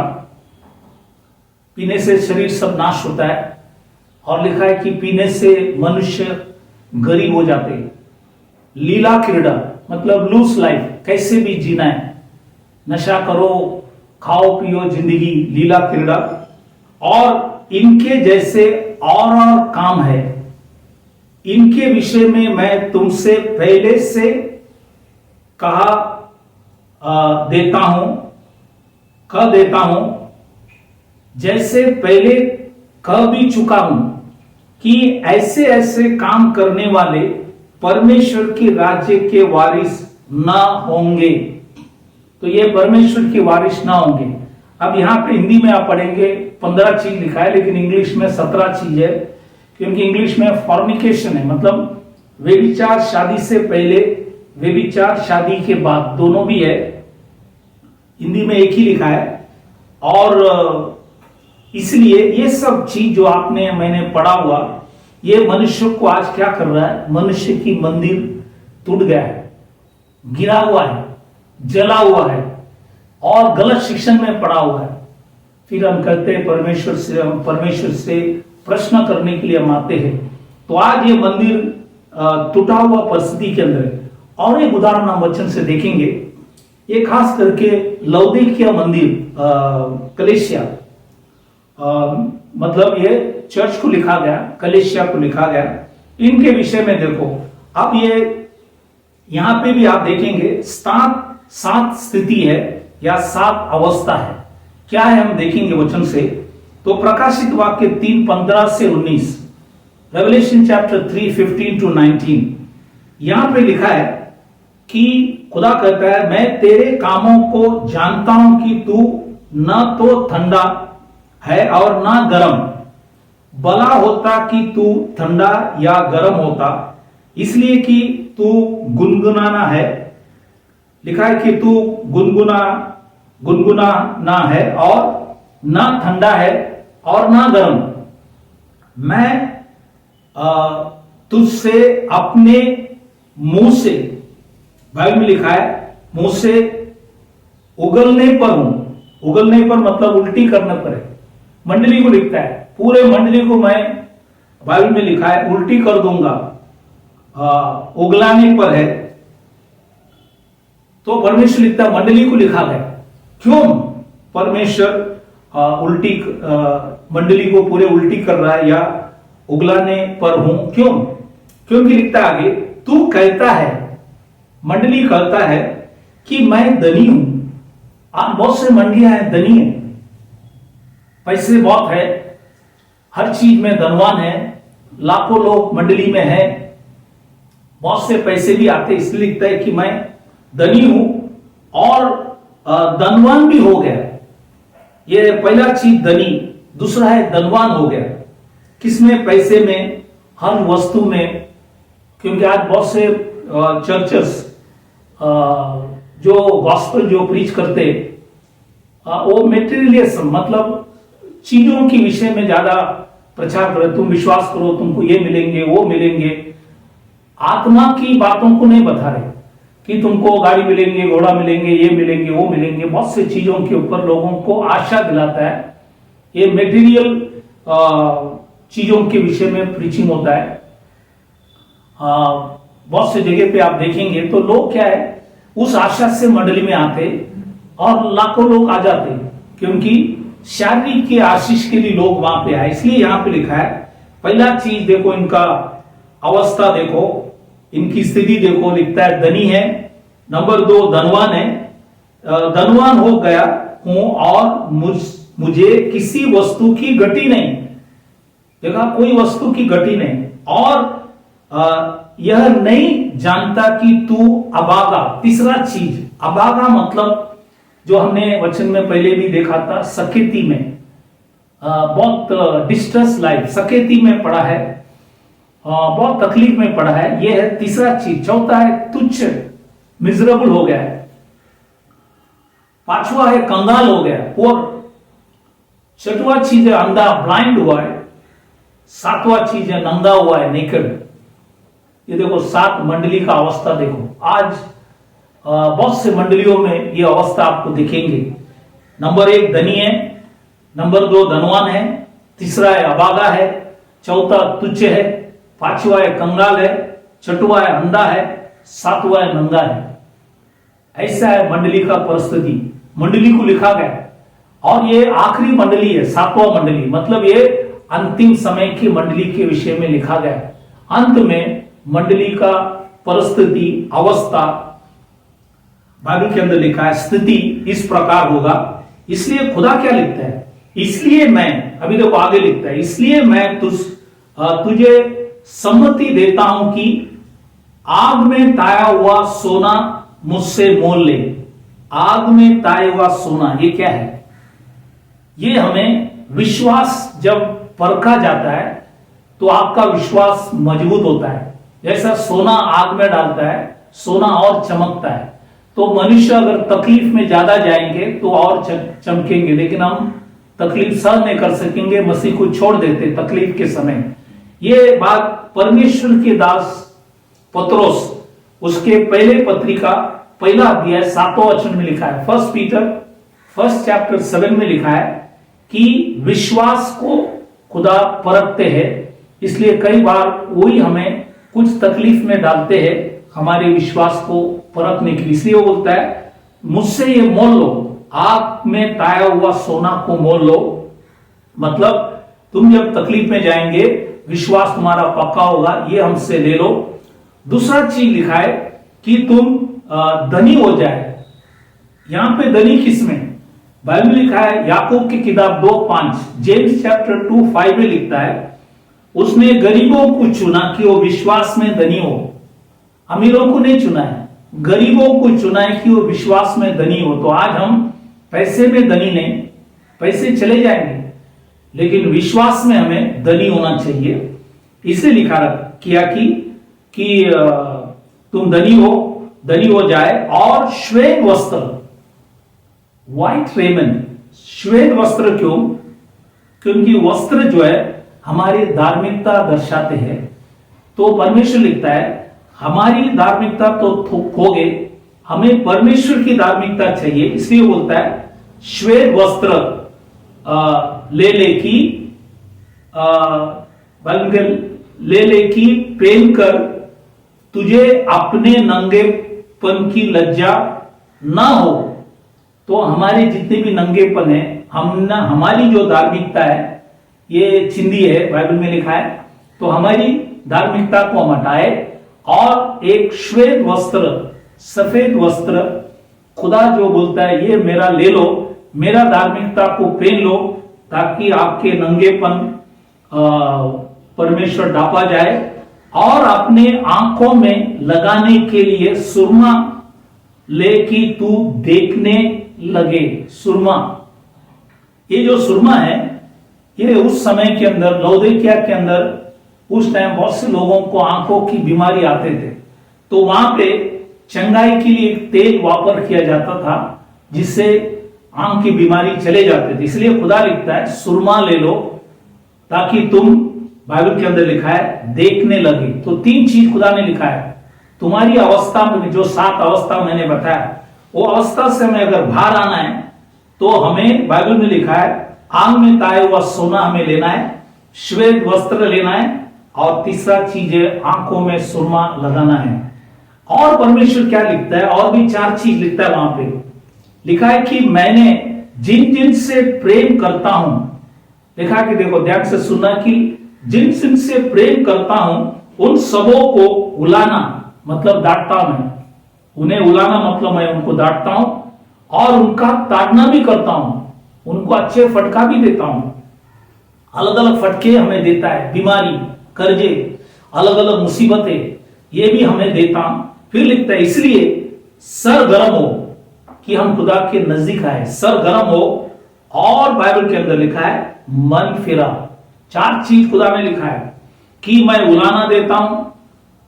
पीने से शरीर सब नाश होता है। और लिखा है कि पीने से मनुष्य गरीब हो जाते हैं। लीला क्रीड़ा मतलब लूज लाइफ, कैसे भी जीना है, नशा करो, खाओ पियो, जिंदगी लीला क्रीड़ा। और इनके जैसे और काम है, इनके विषय में मैं तुमसे पहले से कह देता हूं, जैसे पहले कह भी चुका हूं कि ऐसे ऐसे काम करने वाले परमेश्वर के राज्य के वारिस ना होंगे। तो ये परमेश्वर के वारिस ना होंगे। अब यहां पे हिंदी में आप पढ़ेंगे 15 चीज लिखा है, लेकिन इंग्लिश में 17 चीज है, क्योंकि इंग्लिश में फॉर्निकेशन है, मतलब व्यभिचार शादी से पहले, व्यभिचार शादी के बाद, दोनों भी है। हिंदी में एक ही लिखा है। और इसलिए ये सब चीज जो मैंने पढ़ा हुआ, ये मनुष्य को आज क्या कर रहा है, मनुष्य की मंदिर टूट गया है, गिरा हुआ है, जला हुआ है और गलत शिक्षण में पड़ा हुआ है। फिर हम कहते हैं परमेश्वर से प्रश्न करने के लिए हम आते हैं। तो आज ये मंदिर टूटा हुआ परिस्थिति के अंदर है। और एक उदाहरण हम वचन से देखेंगे, ये खास करके लौदीकिया मंदिर, कलीसिया, मतलब ये चर्च को लिखा गया, कलीसिया को लिखा गया, इनके विषय में देखो। अब ये यहां पे भी आप देखेंगे सात स्थिति है या 7 अवस्था है। क्या है हम देखेंगे वचन से। तो प्रकाशित वाक्य 3:15 से 19, रेवलेशन चैप्टर 3:15 to 19, यहां पे लिखा है कि खुदा कहता है, मैं तेरे कामों को जानता हूं कि तू न तो ठंडा है और ना गर्म। भला होता कि तू ठंडा या गर्म होता, इसलिए कि तू गुनगुनाना है। लिखा है कि तू गुनगुनाना है और ना ठंडा है और ना गर्म। मैं तुझसे अपने मुंह से, बाइबल में लिखा है, मुंह से उगलने पर हूं। उगलने पर मतलब उल्टी करने पर है। मंडली को लिखता है, पूरे मंडली को मैं, बाइबल में लिखा है, उल्टी कर दूंगा। उगलाने पर है। तो परमेश्वर लिखता है, मंडली को लिखा गया। क्यों परमेश्वर उल्टी मंडली को पूरे उल्टी कर रहा है या उगलाने पर हूं? क्यों? क्योंकि लिखता है आगे, तू कहता है, मंडली कहता है कि मैं धनी हूं। आज बहुत से मंडलियां हैं, धनी है, पैसे बहुत है, हर चीज में धनवान है, लाखों लोग मंडली में है, बहुत से पैसे भी आते, इसलिए लिखता है कि मैं धनी हूं और धनवान भी हो गया। ये पहला चीज धनी, दूसरा है धनवान हो गया। किसमें? पैसे में, हर वस्तु में। क्योंकि आज बहुत से चर्चेस जो गॉस्पेल जो प्रीच करते, वो मेटेरियलिज्म मतलब चीजों के विषय में ज्यादा प्रचार करें। तुम विश्वास करो, तुमको ये मिलेंगे, वो मिलेंगे। आत्मा की बातों को नहीं बता रहे कि तुमको गाड़ी मिलेंगे, घोड़ा मिलेंगे, ये मिलेंगे, वो मिलेंगे। बहुत से चीजों के ऊपर लोगों को आशा दिलाता है। ये मेटीरियल चीजों के विषय में प्रीचिंग होता है। बहुत से जगह पे आप देखेंगे तो लोग क्या है, उस आशा से मंडली में आते और लाखों लोग आ जाते, क्योंकि शारीरिक के आशीष के लिए लोग वहां पे आए। इसलिए यहां पे लिखा है पहला चीज देखो, इनका अवस्था देखो, इनकी स्थिति देखो, लिखता है धनी है। नंबर 2 धनवान है, धनवान हो गया हूं और मुझे किसी वस्तु की घटी नहीं। देखा, कोई वस्तु की घटी नहीं। और यह नहीं जानता कि तू अभागा। तीसरा चीज, अभागा मतलब जो हमने वचन में पहले भी देखा था, सकेती में, बहुत डिस्ट्रेस लाइफ, सकेती में पड़ा है, बहुत तकलीफ में पड़ा है, यह है तीसरा चीज। चौथा है तुच्छ, मिजरेबल हो गया है। पांचवा है कंगाल हो गया, पोर। छठवा चीज है अंधा, ब्लाइंड हुआ है। सातवां चीज है नंगा हुआ है, नेकेड। ये देखो 7 मंडली का अवस्था देखो। आज बहुत से मंडलियों में ये अवस्था आपको दिखेंगे। नंबर 1 धनी है, नंबर 2 धनवान है, तीसरा है अभागा है, चौथा तुच्छ है, पांचवा है कंगाल है, छठवा है अंधा है, सातवां है नंगा है। ऐसा है मंडली का परिस्थिति। मंडली को लिखा गया और ये आखिरी मंडली है, 7वां मंडली, मतलब ये अंतिम समय की मंडली के विषय में लिखा गया। अंत में मंडली का परिस्थिति, अवस्था बाइबल के अंदर लिखा है, स्थिति इस प्रकार होगा। इसलिए खुदा क्या लिखता है, इसलिए मैं, अभी देखो आगे लिखता है, इसलिए मैं तुझे सम्मति देता हूं कि आग में ताया हुआ सोना मुझसे मोल ले। आग में ताया हुआ सोना, ये क्या है? ये हमें विश्वास, जब परखा जाता है तो आपका विश्वास मजबूत होता है। जैसा सोना आग में डालता है, सोना और चमकता है। तो मनुष्य अगर तकलीफ में ज्यादा जाएंगे तो और चमकेंगे, लेकिन हम तकलीफ सहन नहीं कर सकेंगे, मसीह को छोड़ देते तकलीफ के समय। ये बात परमेश्वर के दास पत्रोस, उसके पहले पत्रिका पहला अध्याय 7वां वचन में लिखा है, 1 पीटर 1 चैप्टर 7 में लिखा है कि विश्वास को खुदा परखते हैं। इसलिए कई बार वही हमें कुछ तकलीफ में डालते हैं हमारे विश्वास को परखने के लिए। इसलिए वो बोलता है मुझसे ये मोल लो, आग में ताया हुआ सोना को मोल लो। मतलब तुम जब तकलीफ में जाएंगे, विश्वास तुम्हारा पक्का होगा, ये हमसे ले लो। दूसरा चीज लिखा है कि तुम धनी हो जाए। यहां पे धनी किसमें? बाइबल में लिखा है, याकूब की किताब 2:5, जेम्स चैप्टर 2:5 में लिखता है, उसने गरीबों को चुना कि वो विश्वास में धनी हो। अमीरों को नहीं चुना है, गरीबों को चुना है कि वो विश्वास में धनी हो। तो आज हम पैसे में धनी नहीं, पैसे चले जाएंगे, लेकिन विश्वास में हमें धनी होना चाहिए। इसे लिखा किया कि तुम धनी हो जाए। और श्वेत वस्त्र, व्हाइट रेमन, श्वेत वस्त्र क्यों? क्योंकि वस्त्र जो है हमारी धार्मिकता दर्शाते हैं। तो परमेश्वर लिखता है हमारी धार्मिकता तो खोगे, हमें परमेश्वर की धार्मिकता चाहिए। इसलिए बोलता है श्वेत वस्त्र ले की पहनकर तुझे अपने नंगेपन की लज्जा ना हो। तो हमारे जितने भी नंगेपन है, हमारी जो धार्मिकता है, ये चिंदी है, बाइबल में लिखा है। तो हमारी धार्मिकता को हम हटाए और एक श्वेत वस्त्र, सफेद वस्त्र, खुदा जो बोलता है ये मेरा ले लो, मेरा धार्मिकता को पहन लो, ताकि आपके नंगेपन परमेश्वर ढापा जाए। और अपने आंखों में लगाने के लिए सुरमा ले कि तू देखने लगे। सुरमा, ये जो सुरमा है, ये उस समय के अंदर, लौदीकिया के अंदर, उस टाइम बहुत से लोगों को आंखों की बीमारी आते थे। तो वहां पे चंगाई के लिए एक तेल वापर किया जाता था, जिससे आंख की बीमारी चले जाते थे। इसलिए खुदा लिखता है सुरमा ले लो, ताकि तुम, बाइबल के अंदर लिखा है, देखने लगे। तो 3 चीज खुदा ने लिखा है। तुम्हारी अवस्था में जो 7 अवस्था मैंने बताया, वो अवस्था से हमें अगर बाहर आना है तो हमें, बाइबल में लिखा है, आग में ताया हुआ सोना हमें लेना है, श्वेत वस्त्र लेना है, और तीसरा चीज है आंखों में सुरमा लगाना है। और परमेश्वर क्या लिखता है? और भी 4 चीज लिखता है। वहां पे लिखा है कि मैंने जिन जिन से प्रेम करता हूं, लिखा कि देखो ध्यान से सुनना, कि जिन जिनसे प्रेम करता हूं उन सबों को उलाना मतलब डांटता मैं, उन्हें उलाना मतलब मैं उनको डांटता हूं और उनका ताड़ना भी करता हूं, उनको अच्छे फटका भी देता हूं। अलग अलग फटके हमें देता है, बीमारी, कर्जे, अलग अलग मुसीबतें, ये भी हमें देता हूं। फिर लिखता है इसलिए सर गर्म हो कि हम खुदा के नजदीक आए, सर गर्म हो। और बाइबल के अंदर लिखा है मन फिरा। 4 चीज खुदा ने लिखा है कि मैं उलाना देता हूं,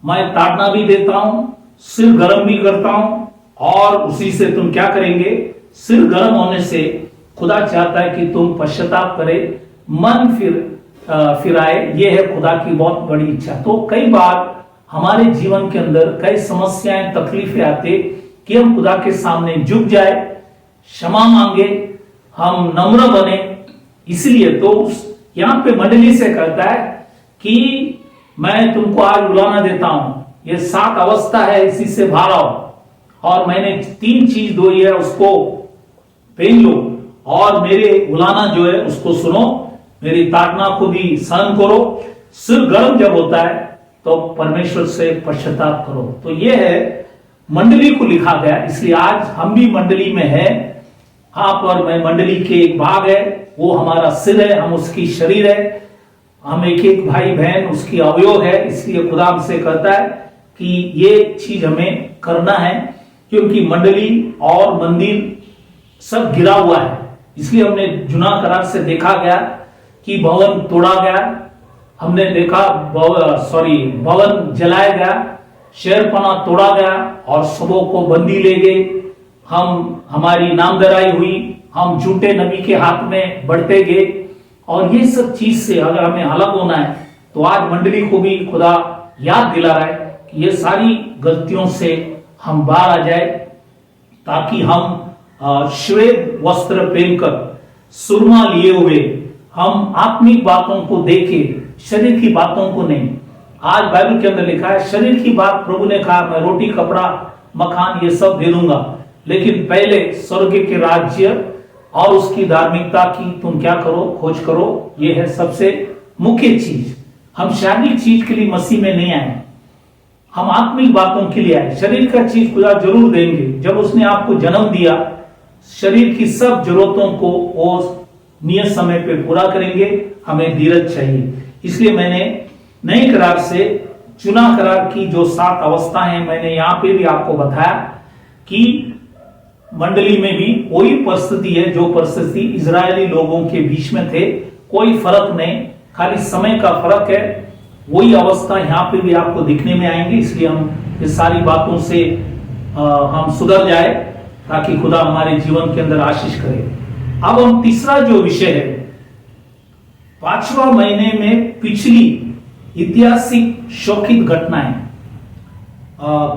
मैं ताड़ना भी देता हूं, सिर गर्म भी करता हूं, और उसी से तुम क्या करेंगे, सिर गर्म होने से खुदा चाहता है कि तुम पश्चाताप करे, मन फिराए। ये है खुदा की बहुत बड़ी इच्छा। तो कई बार हमारे जीवन के अंदर कई समस्याएं, तकलीफें आते कि हम खुदा के सामने झुक जाए, क्षमा मांगे, हम नम्र बने। इसलिए तो यहां पे मंडली से कहता है कि मैं तुमको आज उलाना देता हूं, ये 7 अवस्था है, इसी से बाहर आओ, और मैंने 3 चीज दो है, उसको पहन लो, और मेरे उलाना जो है उसको सुनो, मेरी ताड़ना को भी सहन करो। सिर गर्म जब होता है तो परमेश्वर से पश्चाताप करो। तो ये है मंडली को लिखा गया। इसलिए आज हम भी मंडली में है, आप और मैं मंडली के एक भाग है, वो हमारा सिर है, हम उसकी शरीर है, हम एक एक भाई बहन उसकी अवयव है। इसलिए खुदा हमसे कहता है कि ये चीज हमें करना है, क्योंकि मंडली और मंदिर सब गिरा हुआ है। इसलिए हमने जुना करार से देखा गया कि भवन तोड़ा गया, हमने देखा भवन जलाया गया, शहरपना तोड़ा गया और सबों को बंदी ले गए, हमारी नामधराई हुई, हम झूठे नबी के हाथ में बढ़ते गए। और ये सब चीज से अगर हमें अलग होना है तो आज मंडली को भी खुदा याद दिला रहा है कि ये सारी गलतियों से हम बाहर आ जाए, ताकि हम श्वेत वस्त्र पहनकर सुरमा लिए हुए हम आत्मिक बातों को देखें, शरीर की बातों को नहीं। आज बाइबल के अंदर लिखा है शरीर की बात प्रभु ने कहा मैं रोटी, कपड़ा, मकान ये सब दे दूंगा, लेकिन पहले स्वर्ग के राज्य और उसकी धार्मिकता की तुम क्या करो, खोज करो। ये है सबसे मुख्य चीज। हम शारीरिक चीज के लिए मसीह में नहीं आए, हम आत्मिक बातों के लिए आए। शरीर का चीज खुदा जरूर देंगे। जब उसने आपको जन्म दिया, शरीर की सब जरूरतों को वो नियत समय पे पूरा करेंगे। हमें धीरज चाहिए। इसलिए मैंने नए करार से चुना करार की जो 7 अवस्था है, मैंने यहां पे भी आपको बताया कि मंडली में भी वही परिस्थिति है जो परिस्थिति इजरायली लोगों के बीच में थे। कोई फर्क नहीं, खाली समय का फर्क है। वही अवस्था यहाँ पे भी आपको दिखने में आएंगे। इसलिए हम इस सारी बातों से हम सुधर जाए, ताकि खुदा हमारे जीवन के अंदर आशीष करे। अब हम तीसरा जो विषय है, 5वां महीने में पिछली ऐतिहासिक शोकित घटनाएं,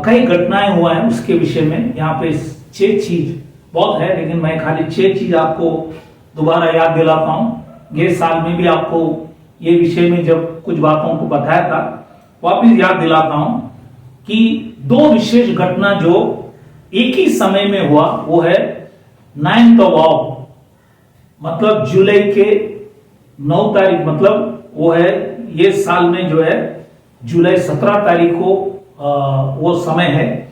कई घटनाएं हुआ है उसके विषय में। यहाँ पे 6 चीज बहुत है, लेकिन मैं खाली 6 चीज आपको दोबारा याद दिलाता हूं। ये साल में भी आपको ये विषय में जब कुछ बातों को बताया था, वापिस याद दिलाता हूं कि 2 विशेष घटना जो एक ही समय में हुआ, वो है 9th of मतलब जुलाई के 9 तारीख, मतलब वो है ये साल में जो है जुलाई 17 तारीख को वो समय है,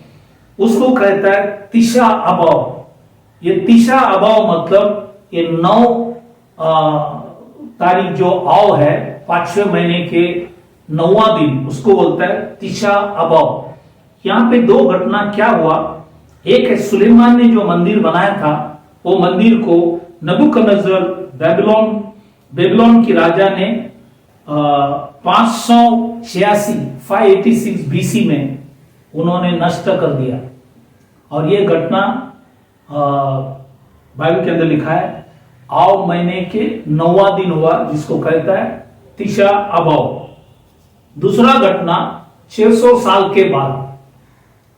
उसको कहता है तीशा अबाव। ये तीशा अबाव मतलब ये 9 तारीख जो आव है, 5वें महीने के 9वां दिन, उसको बोलता है तीशा अबाव। यहाँ पे 2 घटना क्या हुआ। एक है सुलेमान ने जो मंदिर बनाया था, वो मंदिर को नबूकदनेस्सर बेबीलोन की राजा ने 586 बीसी में उन्होंने नष्ट कर दिया। और ये घटना बाइबल के अंदर लिखा है आव महीने के 9वां दिन हुआ, जिसको कहता है तीशा अबाव। दूसरा घटना 600 साल के बाद।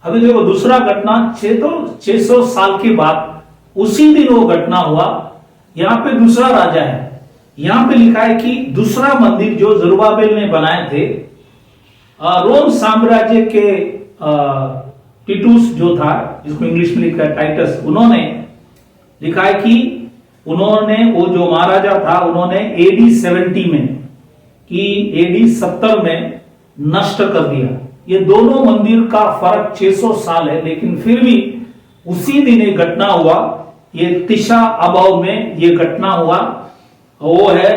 अभी देखो दूसरा घटना 600 साल के बाद उसी दिन वो घटना हुआ। यहां पे दूसरा राजा है। यहां पे लिखा है कि दूसरा मंदिर जो जरुब्बाबेल ने बनाए थे, रोम साम्राज्य के टिटुस जो था, जिसको इंग्लिश में लिखा है टाइटस, उन्होंने लिखा है कि उन्होंने वो जो महाराजा था, उन्होंने AD 70 में कि एडी 70 में नष्ट कर दिया। ये दोनों मंदिर का फर्क 600 साल है, लेकिन फिर भी उसी दिन एक घटना हुआ। ये तिशा अबाव में ये घटना हुआ। वो है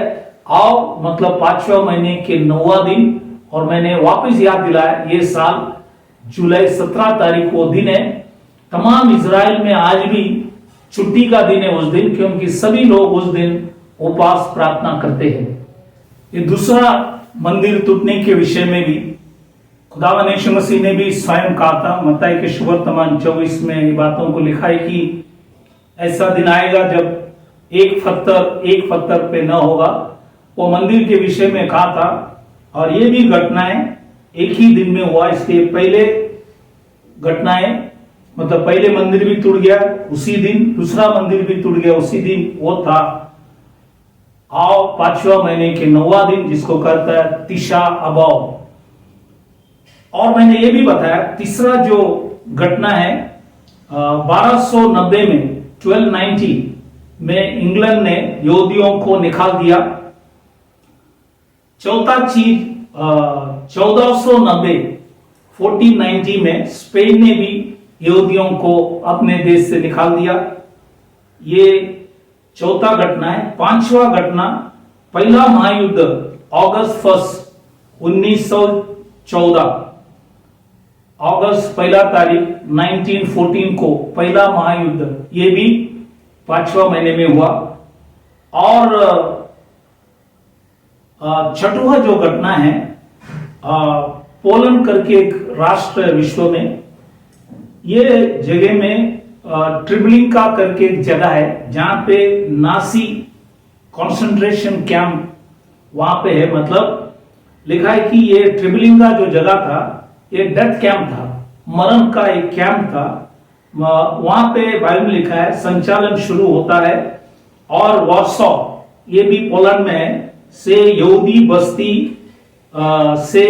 आव मतलब 5वें महीने के 9वां दिन। और मैंने वापस याद दिलाया, ये साल जुलाई 17 तारीख को दिन है। तमाम इजराइल में आज भी छुट्टी का दिन है उस दिन, क्योंकि सभी लोग उस दिन उपवास प्रार्थना करते हैं। ये दूसरा मंदिर टूटने के विषय में भी खुदावन यीशु मसीह ने भी स्वयं कहा था। मत्ती के सुवर्तमान 24 में ये बातों को लिखा है कि ऐसा दिन आएगा जब एक पत्थर पे न होगा। वो मंदिर के विषय में कहा था। और ये भी घटनाएं एक ही दिन में हुआ। इसके पहले घटनाएं मतलब पहले मंदिर भी टूट गया उसी दिन, दूसरा मंदिर भी टूट गया उसी दिन। वो था आव 5वें महीने के 9वां दिन, जिसको कहता है तिशा अबाव। और मैंने ये भी बताया तीसरा जो घटना है 1290 में 1290 में इंग्लैंड ने यहूदियों को निकाल दिया। चौथा चीज 1490 1490 में स्पेन ने भी यहूदियों को अपने देश से निकाल दिया। ये चौथा घटना है। पांचवा घटना पहला महायुद्ध अगस्त 1 1914 अगस्त 1 तारीख 1914 को पहला महायुद्ध, ये भी 5वें महीने में हुआ। और छठवां जो घटना है पोलैंड करके एक राष्ट्र है विश्व में। ये जगह में ट्रिब्लिंका करके एक जगह है जहां पे नासी कंसंट्रेशन कैंप वहां पे है। मतलब लिखा है कि ये ट्रिब्लिंका जो जगह था ये डेथ कैंप था, मरण का एक कैंप था। वहां पे बाइबल में लिखा है संचालन शुरू होता है। और वॉर्सो ये भी पोलैंड में है से यहूदी बस्ती से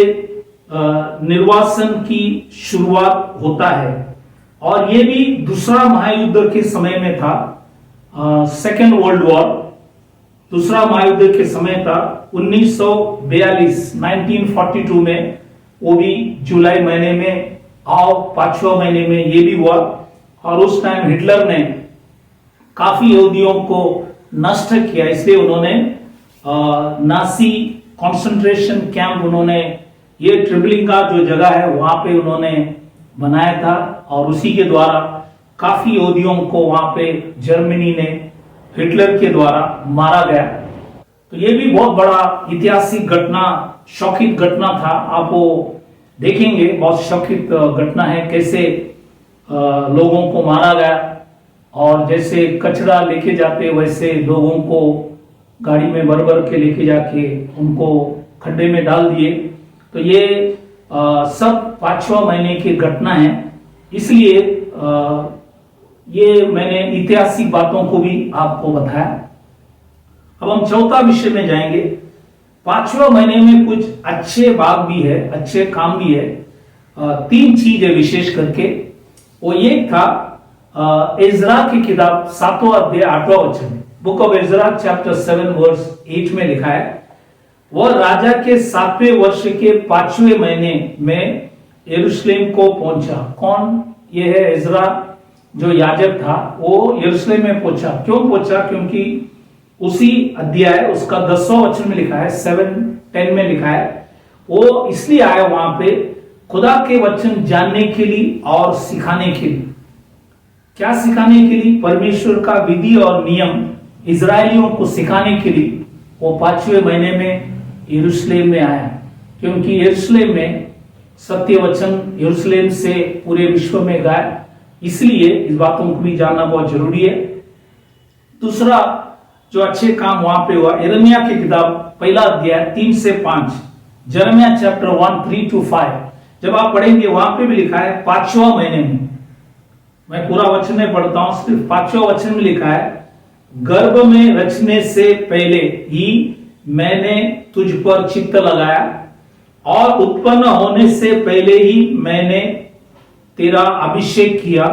निर्वासन की शुरुआत होता है। और ये भी दूसरा महायुद्ध के समय में था, सेकेंड वर्ल्ड वॉर दूसरा महायुद्ध के समय था 1942 1942 में। वो भी जुलाई महीने में आव 5वें महीने में ये भी हुआ। और उस टाइम हिटलर ने काफी यहूदियों को नष्ट किया, इसलिए उन्होंने नासी कंसंट्रेशन कैंप उन्होंने ये ट्रिब्लिंका जो जगह है वहां पे उन्होंने बनाया था। और उसी के द्वारा काफी यहूदियों को वहां पे जर्मनी ने हिटलर के द्वारा मारा गया। तो ये भी बहुत बड़ा ऐतिहासिक घटना, शौकित घटना था। आप वो देखेंगे, बहुत शौकित घटना है कैसे लोगों को मारा गया। और जैसे कचरा लेके जाते वैसे लोगों को गाड़ी में भर भर के लेके जाके उनको खड्डे में डाल दिए। तो ये सब 5वें महीने की घटना है। इसलिए ये मैंने ऐतिहासिक बातों को भी आपको बताया। अब हम चौथा विषय में जाएंगे। 5वें महीने में कुछ अच्छे भाग भी है, अच्छे काम भी है। 3 चीज है विशेष करके। वो एक था इज़रा की किताब 7वां अध्याय 8वां वचन, बुक ऑफ इज़रा चैप्टर 7 वर्स 8 में लिखा है, वह राजा के 7वें वर्ष के 5वें महीने में यरूशलेम को पहुंचा। कौन? ये है इज़रा जो याजक था, वो यरूशलेम में पहुंचा। क्यों पहुंचा? क्योंकि उसी अध्याय उसका 10वां वचन में लिखा है, 7:10 में लिखा है, वो इसलिए आया वहां पे खुदा के वचन जानने के लिए और सिखाने के लिए। क्या सिखाने के लिए? परमेश्वर का विधि और नियम इजरायलियों को सिखाने के लिए वो 5वें महीने में यरूशलेम में आया। क्योंकि यरूशलेम में सत्य वचन यरूशलेम से पूरे विश्व में गया, इसलिए इस बातों को भी जानना बहुत जरूरी है। दूसरा जो अच्छे काम वहां पे हुआ, यिर्मयाह की किताब 1 अध्याय 3 से 5, यिर्मयाह चैप्टर 1 3 to 5 जब आप पढ़ेंगे वहां पे भी लिखा है 5वें महीने में। मैं पूरा वचन नहीं पढ़ता हूं, सिर्फ 5वें वचन में लिखा है, गर्भ में रचने से पहले ही मैंने तुझ पर चित्त लगाया और उत्पन्न होने से पहले ही मैंने तेरा अभिषेक किया।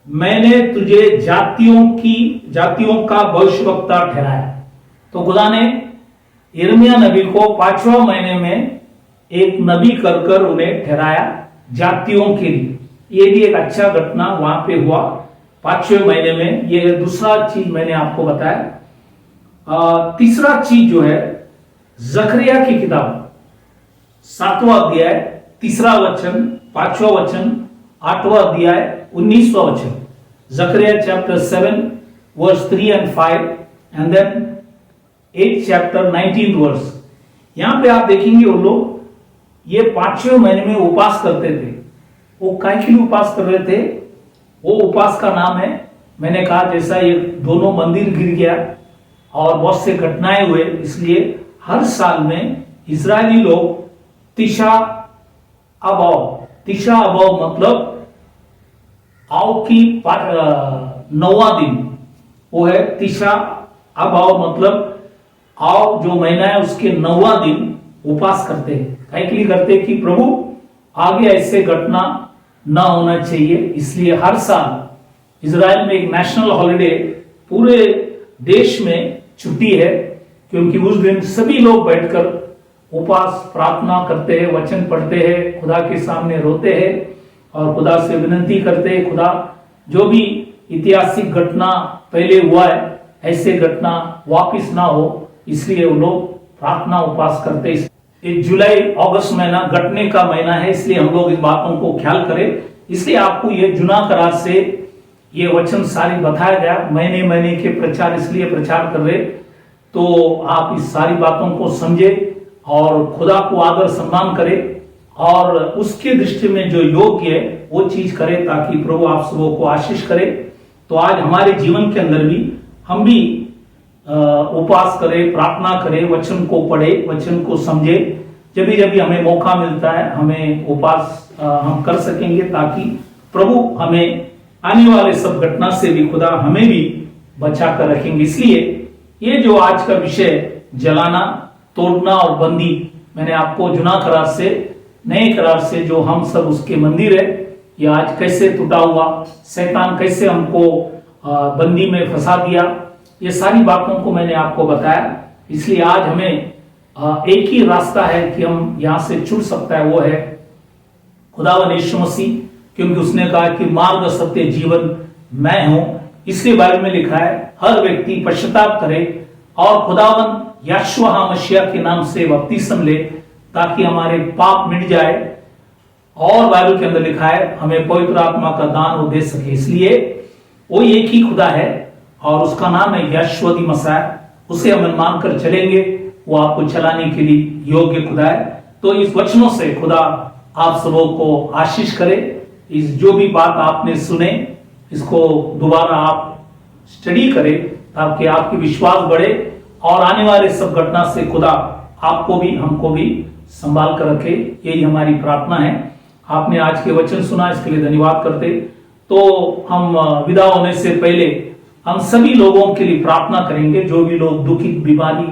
मैंने तुझे जातियों का भविष्यवक्ता ठहराया। तो खुदा ने यिर्मयाह नबी को 5वें महीने में एक नबी कर उन्हें ठहराया जातियों के लिए। ये भी एक अच्छा घटना वहां पे हुआ 5वें महीने में। ये दूसरा चीज मैंने आपको बताया। तीसरा चीज जो है जकरिया की किताब 7वां अध्याय 3रा वचन, 5वां वचन, 8वां अध्याय 19वां वचन। Zechariah chapter 7 verse 3 and 5 and then 8 chapter 19 verse. यहां पे आप देखेंगे वो लोग ये 5वें महीने में उपवास करते थे। वो काय के लिए उपवास कर रहे थे? वो उपवास का नाम है, मैंने कहा जैसा ये दोनों मंदिर गिर गया और बहुत से घटनाएं हुए, इसलिए हर साल में इजरायली लोग तीशा अबाव मतलब आव की 9वां दिन, वो है तीशा अबाव मतलब आव जो महीना है उसके 9वां दिन उपवास करते हैं। काय के लिए करते कि प्रभु आगे ऐसे घटना ना होना चाहिए, इसलिए हर साल इजराइल में एक नेशनल हॉलिडे, पूरे देश में छुट्टी है, क्योंकि उस दिन सभी लोग बैठकर उपवास प्रार्थना करते हैं, वचन पढ़ते हैं, खुदा के सामने रोते हैं और खुदा से विनती करते हैं, खुदा जो भी ऐतिहासिक घटना पहले हुआ है ऐसे घटना वापिस ना हो, इसलिए वो लोग प्रार्थना उपवास करते हैं। जुलाई अगस्त महीना घटने का महीना है, इसलिए हम लोग इस बातों को ख्याल करें। इसलिए आपको ये जुना करार से ये वचन सारी बताया गया, महीने महीने के प्रचार इसलिए प्रचार कर रहे, तो आप इस सारी बातों को समझे और खुदा को आदर सम्मान करें और उसके दृष्टि में जो योग्य है वो चीज करें, ताकि प्रभु आप सबों को आशीष करे। तो आज हमारे जीवन के अंदर भी हम भी उपवास करें, प्रार्थना करें, वचन को पढ़े, वचन को समझे। जब भी हमें मौका मिलता है हमें उपवास हम कर सकेंगे, ताकि प्रभु हमें आने वाले सब घटना से भी खुदा हमें भी बचा कर रखेंगे। इसलिए ये जो आज का विषय जलाना, तोड़ना और बंदी, मैंने आपको जुना करार से नए करार से जो हम सब उसके मंदिर है, ये आज कैसे टूटा हुआ, शैतान कैसे हमको बंदी में फंसा दिया, ये सारी बातों को मैंने आपको बताया। इसलिए आज हमें एक ही रास्ता है कि हम यहां से छूट सकता है, वो है खुदावन यीशु मसीह, क्योंकि उसने कहा कि मार्ग सत्य जीवन मैं हूं। इसलिए बाइबल में लिखा है हर व्यक्ति पश्चाताप करे और खुदावन यहोशू मसीह के नाम से बपतिस्म ले, ताकि हमारे पाप मिट जाए। और बाइबल के अंदर लिखा है हमें पवित्र आत्मा का दान वो दे सके। इसलिए वो एक ही खुदा है और उसका नाम है यहोशू मसीह। उसे हम मानकर चलेंगे, वो आपको चलाने के लिए योग्य खुदा है। तो इस वचनों से खुदा आप सबों को आशीष करे। इस जो भी बात आपने सुने इसको दोबारा आप स्टडी करें, ताकि आपकी विश्वास बढ़े और आने वाले सब घटना से खुदा आपको भी हमको भी संभाल कर रखे। यही हमारी प्रार्थना है। आपने आज के वचन सुना, इसके लिए धन्यवाद करते। तो हम विदा होने से पहले हम सभी लोगों के लिए प्रार्थना करेंगे, जो भी लोग दुखित, बीमारी,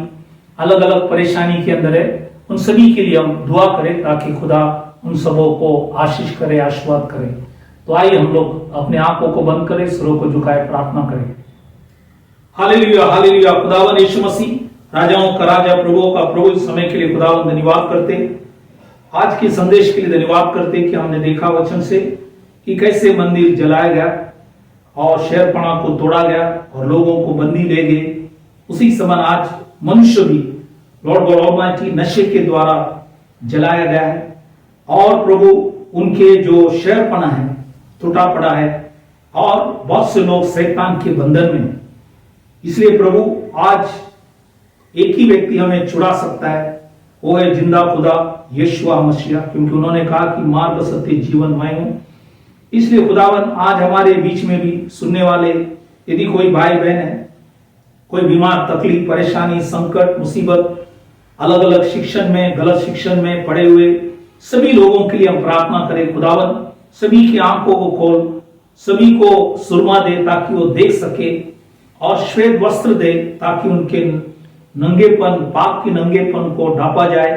अलग अलग परेशानी के अंदर है, उन सभी के लिए हम दुआ करें, ताकि खुदा उन सबों को आशीष करे, आशीर्वाद करे। तो आइए हम लोग अपने आंखों को बंद करें, सिरों को झुकाए प्रार्थना करें। Hallelujah, hallelujah. खुदावन यीशु मसीह, राजाओं का राजा, प्रभुओं का प्रभु, इस समय के लिए खुदावन धन्यवाद करते। आज के संदेश के लिए धन्यवाद करते कि हमने देखा वचन से कि कैसे मंदिर जलाया गया और शहरपना को तोड़ा गया और लोगों को बंदी ले गए। उसी समय आज मनुष्य भी लॉर्ड गॉड ऑलमाइटी नशे के द्वारा जलाया गया है और प्रभु उनके जो शहरपना है टूटा पड़ा है और बहुत से लोग शैतान के बंधन में। इसलिए प्रभु आज एक ही व्यक्ति हमें छुड़ा सकता है, वो है जिंदा खुदा यहोशू मसीह, क्योंकि उन्होंने कहा कि मार्ग सत्य जीवन मैं हूं। इसलिए खुदावन आज हमारे बीच में भी सुनने वाले यदि कोई भाई बहन है, कोई बीमार, तकलीफ, परेशानी, संकट, मुसीबत, अलग अलग शिक्षण में, गलत शिक्षण में पड़े हुए सभी लोगों के लिए हम प्रार्थना करें। खुदावन सभी की आंखों को खोल, सभी को सुरमा दे ताकि वो देख सके और श्वेत वस्त्र दे ताकि उनके नंगेपन, पाप के नंगेपन को ढांपा जाए।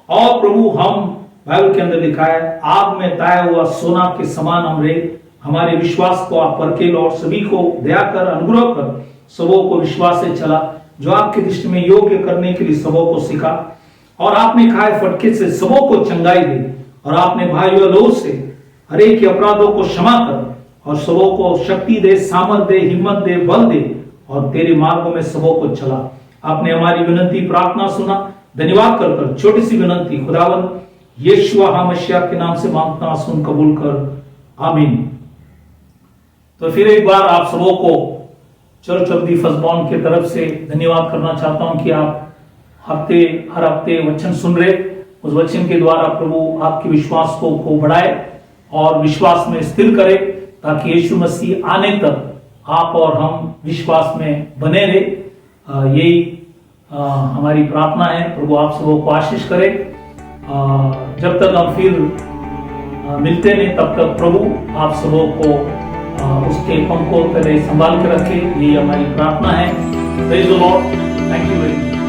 और प्रभु हम बाइबल के अंदर लिखा है आग में ताया हुआ सोना के समान हम रहे। हमारे विश्वास को आप परखे लो और सभी को दया कर, अनुग्रह कर, सबों को विश्वास से चला। जो आपकी दृष्टि में योग्य करने के लिए सबों को सिखा, और आपने खाए फटके से सबों को चंगाई दे, और आपने भाइयों लोग से हर एक के अपराधों को क्षमा कर और सबों को शक्ति दे, सामर्थ दे, हिम्मत दे, बल दे, और तेरे मार्गों में सबों को चला। आपने हमारी विनती प्रार्थना सुना, धन्यवाद कर छोटी सी विनती खुदावन यीशु मसीह के नाम से मांगता, सुन कबूल कर, आमीन। तो फिर एक बार आप सबों को चर्च ऑफ दी फर्स्टबॉर्न की तरफ से धन्यवाद करना चाहता हूं कि आप हर हफ्ते वचन सुन रहे। उस वचन के द्वारा प्रभु आपके विश्वास को बढ़ाए और विश्वास में स्थिर करे, ताकि यीशु मसीह आने तक आप और हम विश्वास में बने रहे। यही हमारी प्रार्थना है। प्रभु आप सबों को आशीष करे। जब तक हम फिर मिलते नहीं, तब तक प्रभु आप सबों को उसके पंखों तरह संभाल के रखे। ये हमारी प्रार्थना है। Praise the Lord. Thank you very much.